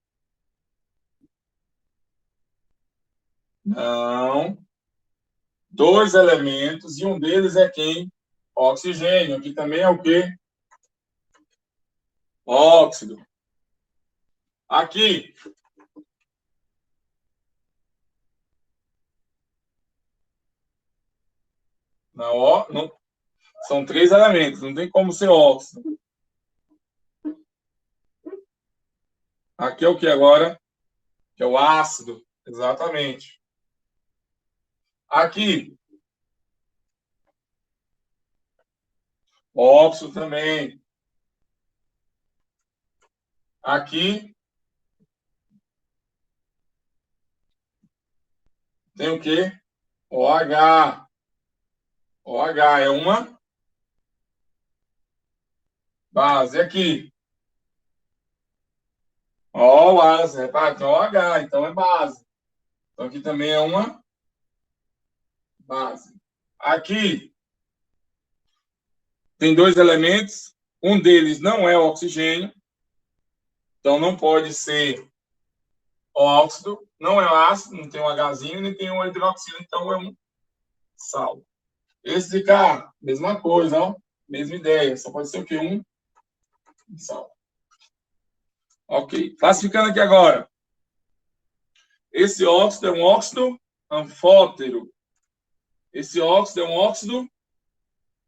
Não. Dois elementos e um deles é quem? Oxigênio. Aqui também é o quê? Óxido. Aqui. Não, são três elementos, não tem como ser óxido. Aqui é o que agora? Que é o ácido. Exatamente. Aqui. Óxido também. Aqui tem o quê? OH. OH é uma base. Aqui. Ó, base. Repara, tem OH, então é base. Então aqui também é uma base. Aqui tem dois elementos. Um deles não é o oxigênio. Então não pode ser o óxido. Não é ácido, não tem um Hzinho, nem tem um hidroxilo. Então é um sal. Esse de cá, mesma coisa, ó. Mesma ideia. Só pode ser o quê? Um sal. Ok. Classificando aqui agora. Esse óxido é um óxido anfótero. Esse óxido é um óxido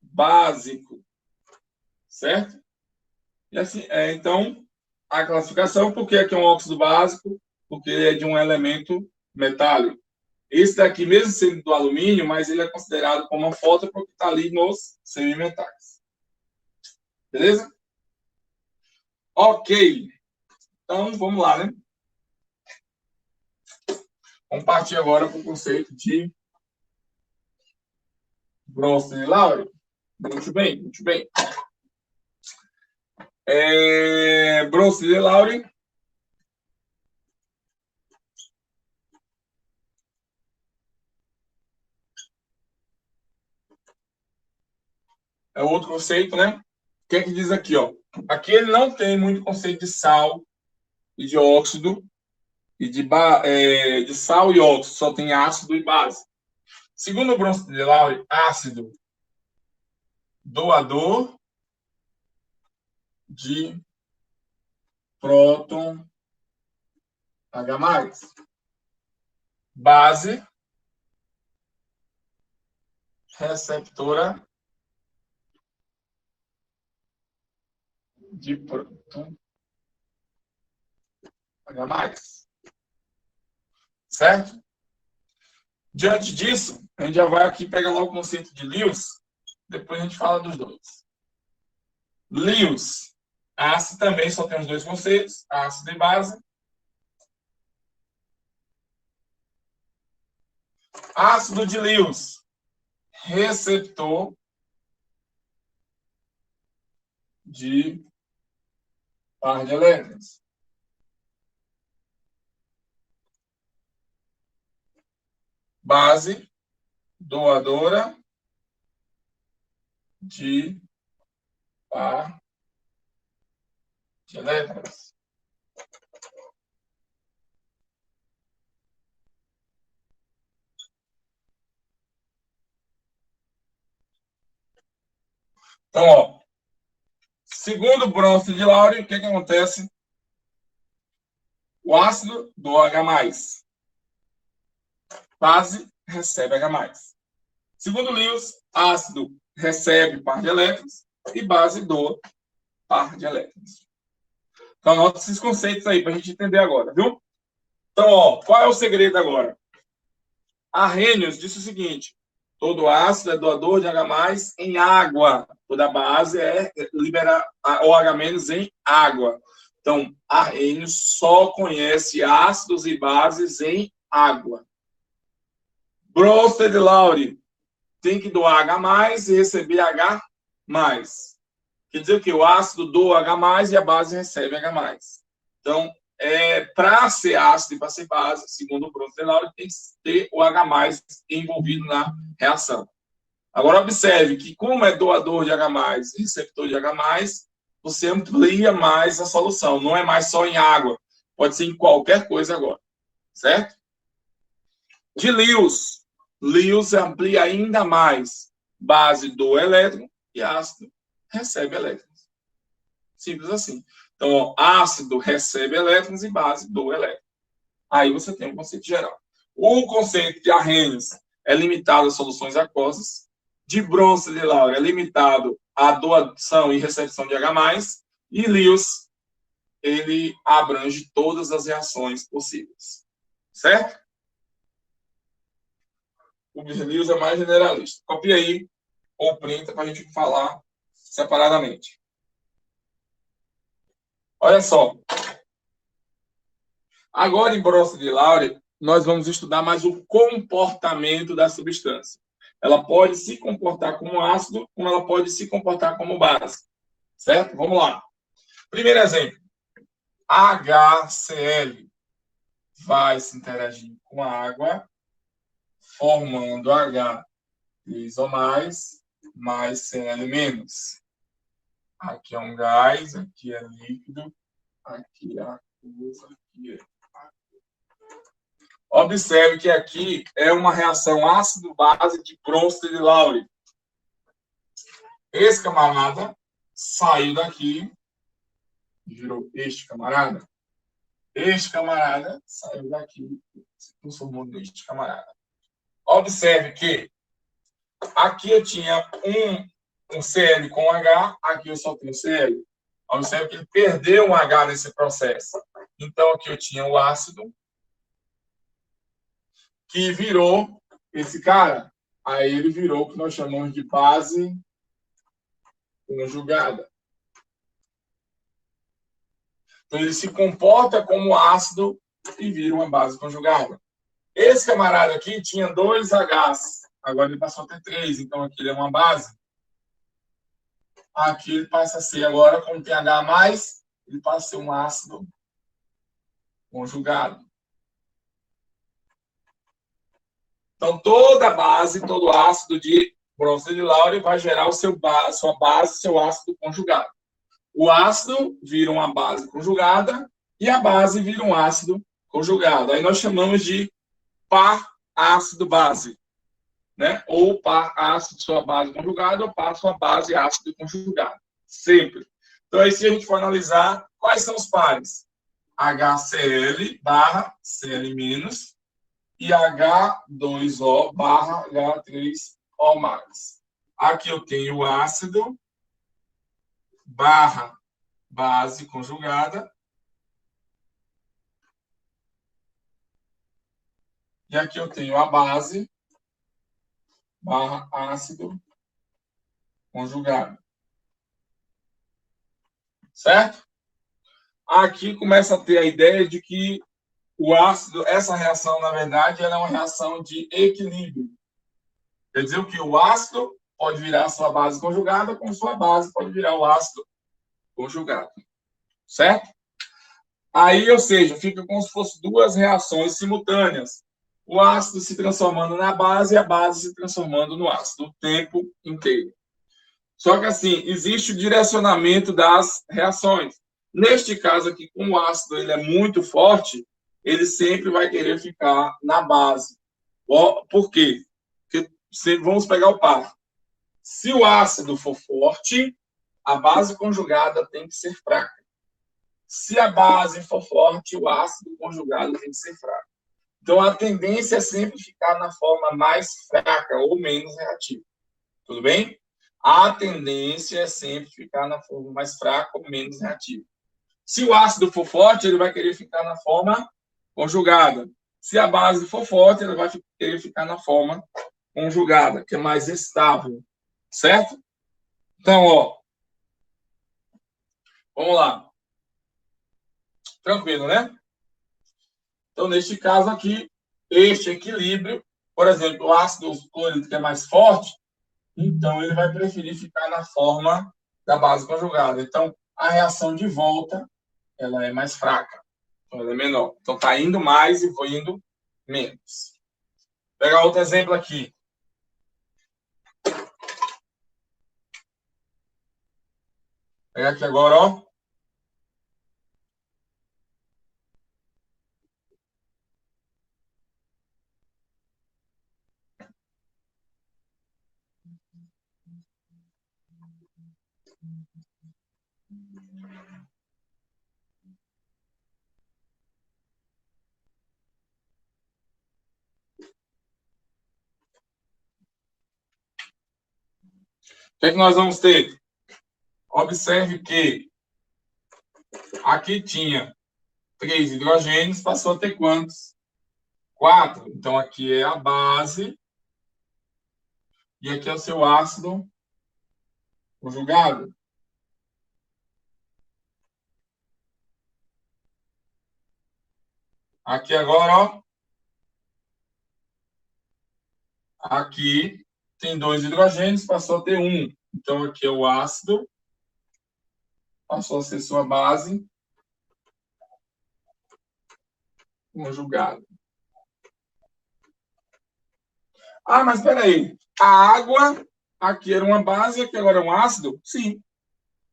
básico. Certo? E assim, então, a classificação, por que aqui é um óxido básico? Porque ele é de um elemento metálico. Esse daqui, mesmo sendo do alumínio, mas ele é considerado como anfótero porque está ali nos semimetais. Beleza? Ok. Então, vamos lá, né? Vamos partir agora para o conceito de Bronsted-Lowry. Muito bem, muito bem. Bronsted-Lowry é outro conceito, né? O que é que diz aqui, ó? Aqui ele não tem muito conceito de sal e de óxido e de sal e óxido, só tem ácido e base. Segundo o Bronsted-Lowry, ácido doador de próton H+. Base receptora de próton H+. Certo? Diante disso, a gente já vai aqui pegar logo o conceito de Lewis, depois a gente fala dos dois. Lewis, ácido também só tem os dois conceitos, ácido e base. Ácido de Lewis, receptor de par de elétrons. Base doadora de par de elétrons. Então, ó, segundo Bronsted-Lowry, o que acontece? O ácido doa H+. Base recebe H+. Segundo Lewis, ácido recebe par de elétrons e base doa par de elétrons. Então, anota esses conceitos aí para a gente entender agora, viu? Então, ó, qual é o segredo agora? Arrhenius disse o seguinte: todo ácido é doador de H+ em água. Toda base libera OH- em água. Então, Arrhenius só conhece ácidos e bases em água. Bronsted-Lowry tem que doar H+ e receber H+. Quer dizer que o ácido doa H+, e a base recebe H+. Então, para ser ácido e para ser base, segundo o Bronsted-Lowry, tem que ter o H+ envolvido na reação. Agora, observe que, como é doador de H+, e receptor de H+, você amplia mais a solução. Não é mais só em água. Pode ser em qualquer coisa agora. Certo? De Lewis. Lewis amplia ainda mais. Base doa elétron e ácido recebe elétrons. Simples assim. Então, ó, ácido recebe elétrons e base doa elétrons. Aí você tem um conceito geral. O conceito de Arrhenius é limitado a soluções aquosas. De Bronsted-Lowry é limitado à doação e recepção de H+. E Lewis, ele abrange todas as reações possíveis. Certo? O Lewis é mais generalista. Copia aí ou printa para a gente falar separadamente. Olha só. Agora, em bronze de Lowry, nós vamos estudar mais o comportamento da substância. Ela pode se comportar como ácido, como ela pode se comportar como base. Certo? Vamos lá. Primeiro exemplo. HCl vai se interagir com a água, formando H3 ou mais Cl-. Aqui é um gás, aqui é líquido, aqui é aquoso, aqui é. Observe que aqui é uma reação ácido-base de Bronsted de Lowry. Esse camarada saiu daqui, virou este camarada. Este camarada saiu daqui, se transformou neste camarada. Observe que aqui eu tinha um Cl com H, aqui eu só tenho Cl. Observe que ele perdeu um H nesse processo. Então, aqui eu tinha o ácido, que virou esse cara. Aí ele virou o que nós chamamos de base conjugada. Então, ele se comporta como ácido e vira uma base conjugada. Esse camarada aqui tinha 2 Hs. Agora ele passou a ter 3. Então, aqui ele é uma base. Aqui ele passa a ser, agora, como tem H+, ele passa a ser um ácido conjugado. Então, toda base, todo ácido de Bronsted de Lowry vai gerar sua base, seu ácido conjugado. O ácido vira uma base conjugada e a base vira um ácido conjugado. Aí nós chamamos de par ácido-base, né? Ou par ácido sua base conjugada ou par sua base ácido conjugado. Sempre. Então, aí se a gente for analisar, quais são os pares? HCl barra Cl- e H2O barra H3O+. Aqui eu tenho o ácido barra base conjugada. E aqui eu tenho a base barra ácido conjugado. Certo? Aqui começa a ter a ideia de que o ácido, essa reação, na verdade, ela é uma reação de equilíbrio. Quer dizer que o ácido pode virar a sua base conjugada, como sua base pode virar o ácido conjugado. Certo? Aí, ou seja, fica como se fossem duas reações simultâneas. O ácido se transformando na base e a base se transformando no ácido o tempo inteiro. Só que, assim, existe o direcionamento das reações. Neste caso aqui, como o ácido ele é muito forte, ele sempre vai querer ficar na base. Por quê? Porque vamos pegar o par. Se o ácido for forte, a base conjugada tem que ser fraca. Se a base for forte, o ácido conjugado tem que ser fraco. Então, a tendência é sempre ficar na forma mais fraca ou menos reativa. Tudo bem? A tendência é sempre ficar na forma mais fraca ou menos reativa. Se o ácido for forte, ele vai querer ficar na forma conjugada. Se a base for forte, ela vai querer ficar na forma conjugada, que é mais estável. Certo? Então, ó. Vamos lá. Tranquilo, né? Então, neste caso aqui, este equilíbrio, por exemplo, o ácido clorídrico é mais forte, então ele vai preferir ficar na forma da base conjugada. Então, a reação de volta, ela é mais fraca. Então, ela é menor. Então, está indo mais e foi indo menos. Vou pegar outro exemplo aqui. Vou pegar aqui agora, ó. O que é que nós vamos ter? Observe que aqui tinha 3 hidrogênios, passou a ter quantos? 4. Então, aqui é a base. E aqui é o seu ácido conjugado. Aqui agora, ó. Aqui tem 2 hidrogênios, passou a ter 1. Então, aqui é o ácido, passou a ser sua base conjugada. Ah, mas espera aí. A água aqui era uma base, aqui agora é um ácido? Sim.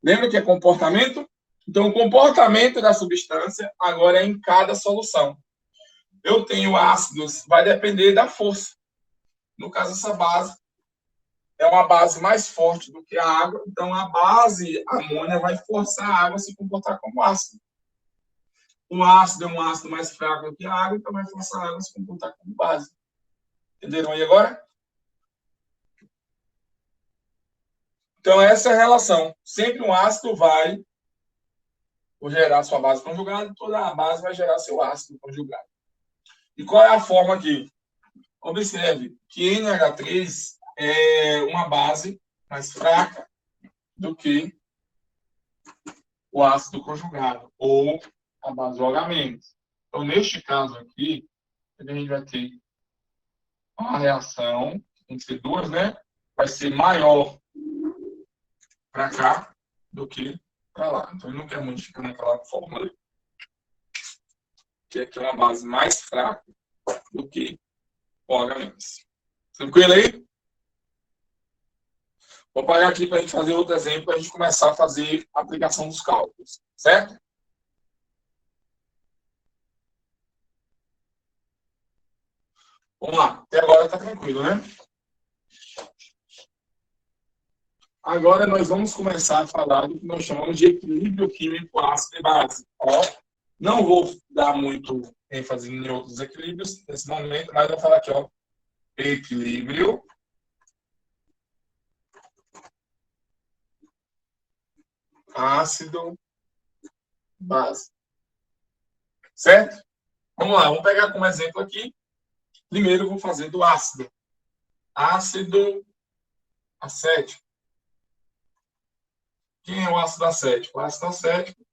Lembra que é comportamento? Então, o comportamento da substância agora é em cada solução. Eu tenho ácidos, vai depender da força. No caso, essa base é uma base mais forte do que a água, então a base amônia vai forçar a água a se comportar como ácido. O ácido é um ácido mais fraco do que a água, então vai forçar a água a se comportar como base. Entenderam aí agora? Então, essa é a relação. Sempre um ácido vai gerar sua base conjugada, toda a base vai gerar seu ácido conjugado. E qual é a forma aqui? Observe que NH3 é uma base mais fraca do que o ácido conjugado, ou a base OH-. Então, neste caso aqui, a gente vai ter uma reação entre duas, né? Vai ser maior para cá do que para lá. Então, ele não quer modificar naquela fórmula, que aqui é uma base mais fraca do que o OH-. Tranquilo aí? Vou parar aqui para a gente fazer outro exemplo, para a gente começar a fazer a aplicação dos cálculos, certo? Vamos lá, até agora está tranquilo, né? Agora nós vamos começar a falar do que nós chamamos de equilíbrio químico ácido e base. Ó, não vou dar muito ênfase em outros equilíbrios nesse momento, mas vou falar aqui, ó, equilíbrio ácido base. Certo? Vamos lá, vamos pegar como exemplo aqui. Primeiro, vou fazer do ácido. Ácido acético. Quem é o ácido acético? O ácido acético,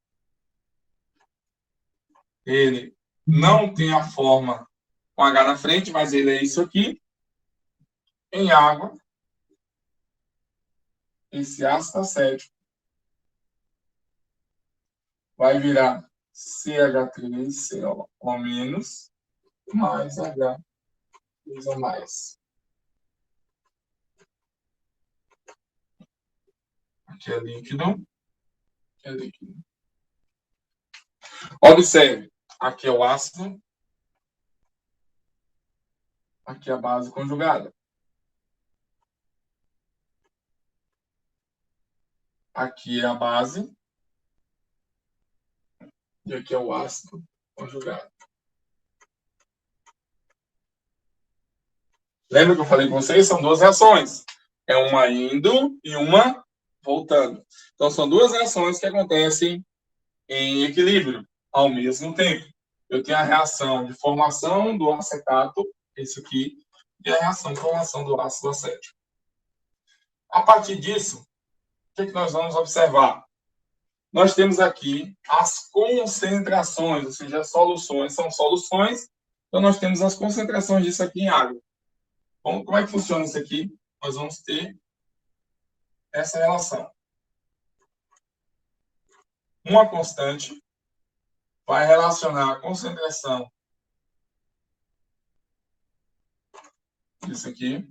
ele não tem a forma com H na frente, mas ele é isso aqui. Em água, esse ácido acético vai virar CH3CO menos mais H2O mais. Aqui é líquido. Aqui é líquido. Observe, aqui é o ácido. Aqui é a base conjugada. Aqui é a base. E aqui é o ácido conjugado. Lembra que eu falei com vocês? São duas reações. É uma indo e uma voltando. Então, são duas reações que acontecem em equilíbrio ao mesmo tempo. Eu tenho a reação de formação do acetato, esse aqui, e a reação de formação do ácido acético. A partir disso, o que nós vamos observar? Nós temos aqui as concentrações, ou seja, as soluções são soluções, então nós temos as concentrações disso aqui em água. Bom, como é que funciona isso aqui? Nós vamos ter essa relação. Uma constante vai relacionar a concentração disso aqui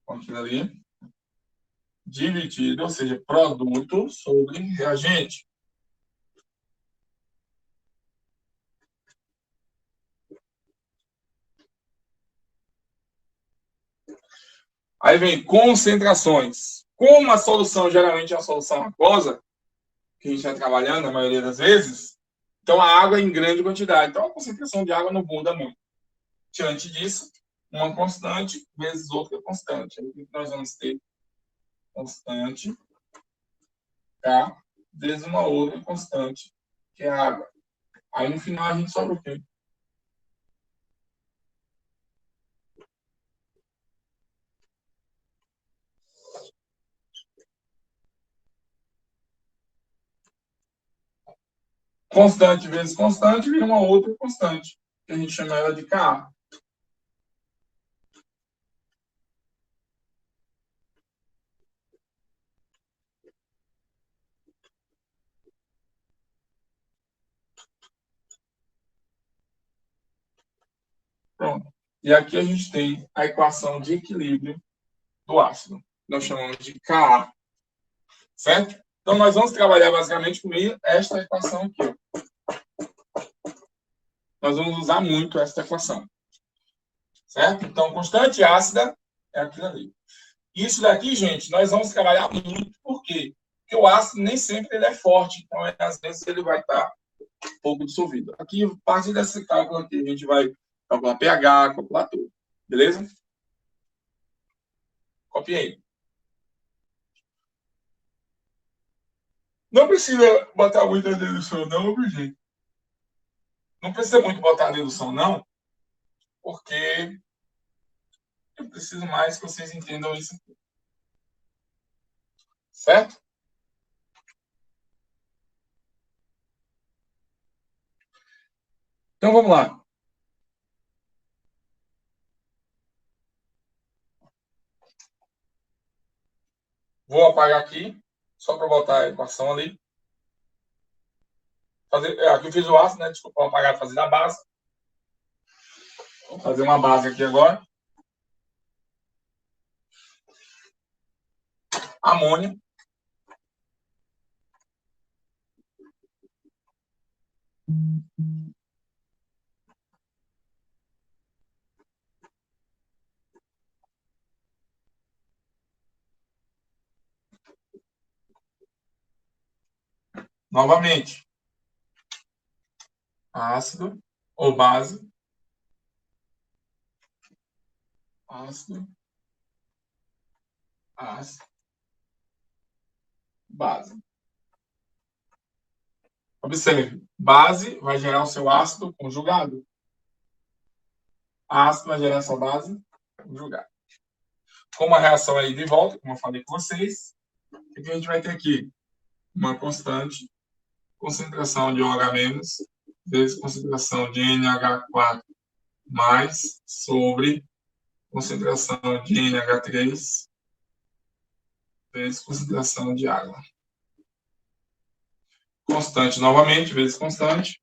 com aquilo ali, dividido, ou seja, produto sobre reagente. Aí vem concentrações. Como a solução geralmente é uma solução aquosa, que a gente está trabalhando na maioria das vezes, então a água é em grande quantidade. Então a concentração de água não muda muito. Diante disso, uma constante vezes outra constante. Aí o que nós vamos ter? Constante, K, vezes uma outra constante, que é a água. Aí no final a gente sobra o quê? Constante vezes constante vira uma outra constante, que a gente chama ela de Ka. Pronto. E aqui a gente tem a equação de equilíbrio do ácido. Nós chamamos de Ka. Certo? Então, nós vamos trabalhar basicamente com esta equação aqui. Nós vamos usar muito esta equação. Certo? Então, constante ácida é aquilo ali. Isso daqui, gente, nós vamos trabalhar muito. Por quê? Porque o ácido nem sempre ele é forte. Então, às vezes, ele vai estar um pouco dissolvido. Aqui, a partir desse cálculo aqui, a gente vai calcular pH, calcular tudo. Beleza? Copiei. Não precisa botar muita dedução, não, viu, gente? Não precisa muito botar dedução, não, porque eu preciso mais que vocês entendam isso aqui. Certo? Então, vamos lá. Vou apagar aqui, só para botar a equação ali. Aqui eu fiz o ácido, né? Desculpa, vou apagar e fazer a base. Vou fazer uma base aqui agora. Amônio. Novamente. Ácido ou base. Ácido. Ácido. Base. Observe. Base vai gerar o seu ácido conjugado. Ácido vai gerar a sua base conjugada. Como a reação é ida e volta, como eu falei com vocês, o que a gente vai ter aqui? Uma constante, concentração de OH- vezes concentração de NH4 mais sobre concentração de NH3 vezes concentração de água. Constante novamente, vezes constante.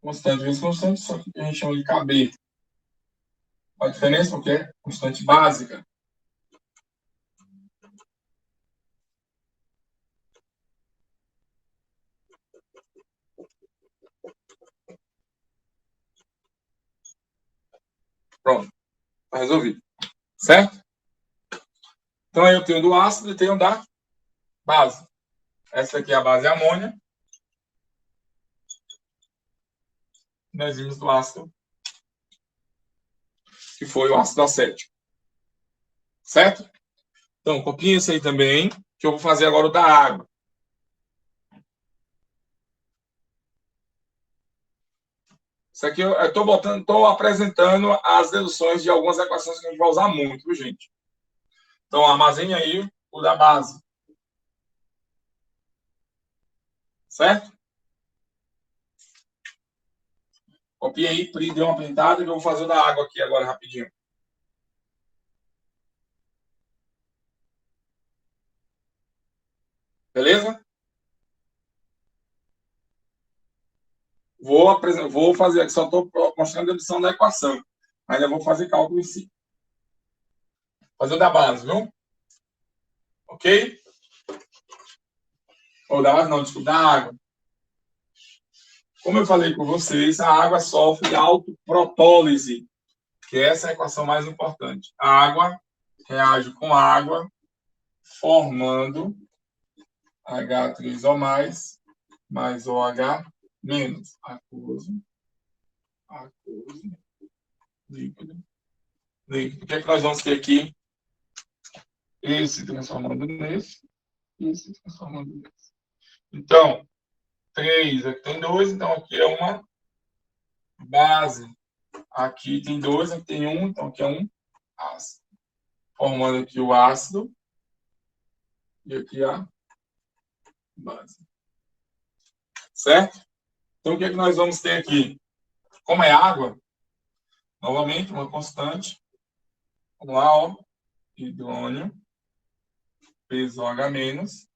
Constante vezes constante, só que a gente chama de KB. A diferença porque é constante básica. Pronto, está resolvido. Certo? Então aí eu tenho do ácido e tenho da base. Essa aqui é a base amônia. Nós vimos do ácido, que foi o ácido acético. Certo? Então, copiem isso aí também, que eu vou fazer agora o da água. Isso aqui eu estou apresentando as deduções de algumas equações que a gente vai usar muito, viu, gente? Então, armazene aí o da base. Certo? Copie aí, dê uma printada e eu vou fazer o da água aqui agora rapidinho. Beleza? Vou fazer aqui, só estou mostrando a dedução da equação. Ainda vou fazer cálculo em si. Fazer o da base, viu? Ok? Ou da base não, desculpa, da água. Como eu falei com vocês, a água sofre autoprotólise, que essa é a equação mais importante. A água reage com água, formando H3O+, mais OH menos aquoso, líquido, líquido. O que é que nós vamos ter aqui? Esse transformando nesse, esse transformando nesse. Então, 3, aqui tem 2, então aqui é uma base. Aqui tem 2, aqui tem 1, então aqui é um ácido. Formando aqui o ácido. E aqui a base. Certo? Então, o que é que nós vamos ter aqui? Como é água, novamente, uma constante. Vamos lá, ó. Hidrônio, peso OH-,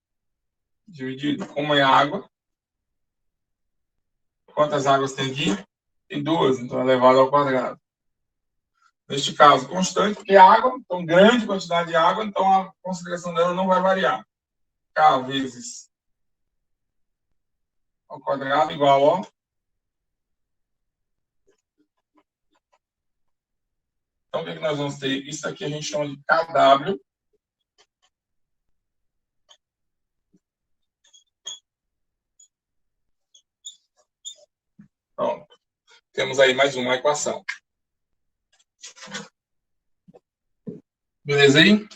dividido. Como é água. Quantas águas tem aqui? Tem 2, então é elevado ao quadrado. Neste caso, constante, porque é água, então grande quantidade de água, então a concentração dela não vai variar. K vezes ao quadrado igual a... Então, o que, é que nós vamos ter? Isso aqui a gente chama de KW. Pronto. Temos aí mais uma equação. Beleza aí?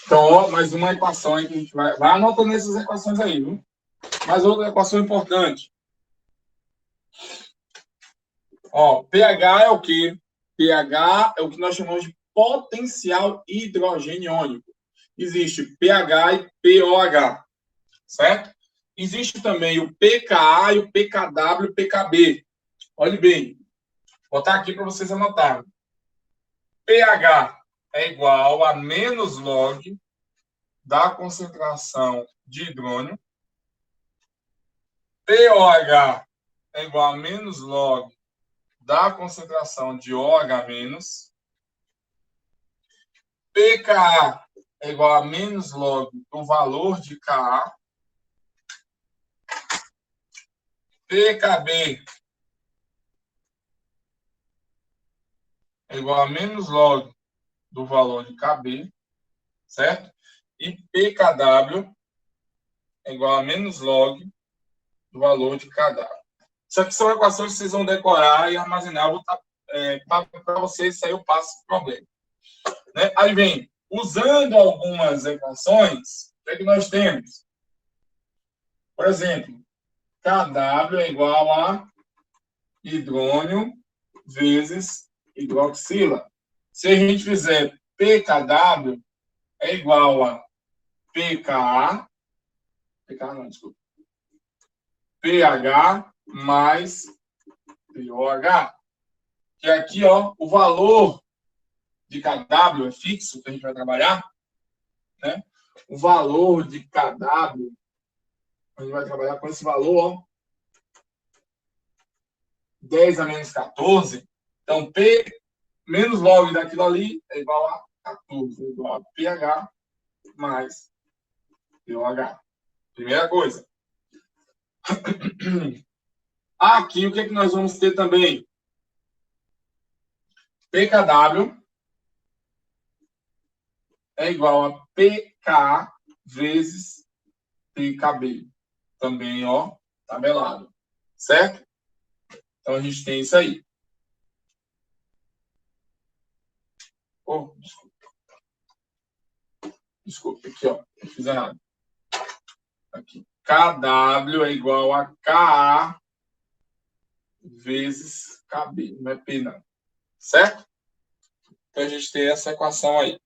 Então, ó, mais uma equação aí que a gente vai anotando essas equações aí, viu? Mais outra equação importante. Ó, pH é o quê? pH é o que nós chamamos de potencial hidrogeniônico. Existe pH e pOH, certo? Existe também o pKa e o pKw e o pKb. Olhe bem, vou botar aqui para vocês anotarem. pH é igual a menos log da concentração de hidrônio. pOH é igual a menos log da concentração de OH-. pKa é igual a menos log do valor de Ka. pKb é igual a menos log do valor de Kb, certo? E pKw é igual a menos log do valor de Kw. Isso aqui são equações que vocês vão decorar e armazenar. Eu vou para vocês, isso aí eu passo o problema. Né? Aí vem, usando algumas equações, o que é que nós temos? Por exemplo, Kw é igual a hidrônio vezes hidroxila. Se a gente fizer pKw é igual a pKa, pKa não, desculpa, pH mais pOH. Que aqui, ó, o valor de KW é fixo, que a gente vai trabalhar, né? O valor de KW, a gente vai trabalhar com esse valor, ó, 10 a menos 14. Então, P menos log daquilo ali é igual a 14, é igual a pH mais pOH. Primeira coisa. Aqui, o que é que nós vamos ter também? pKw é igual a pK vezes pKb. Também, ó, tabelado. Certo? Então, a gente tem isso aí. Oh, desculpa. Desculpa, aqui, ó. Eu fiz errado. Aqui. KW é igual a Ka vezes Kb. Não é P, não. Certo? Então, a gente tem essa equação aí.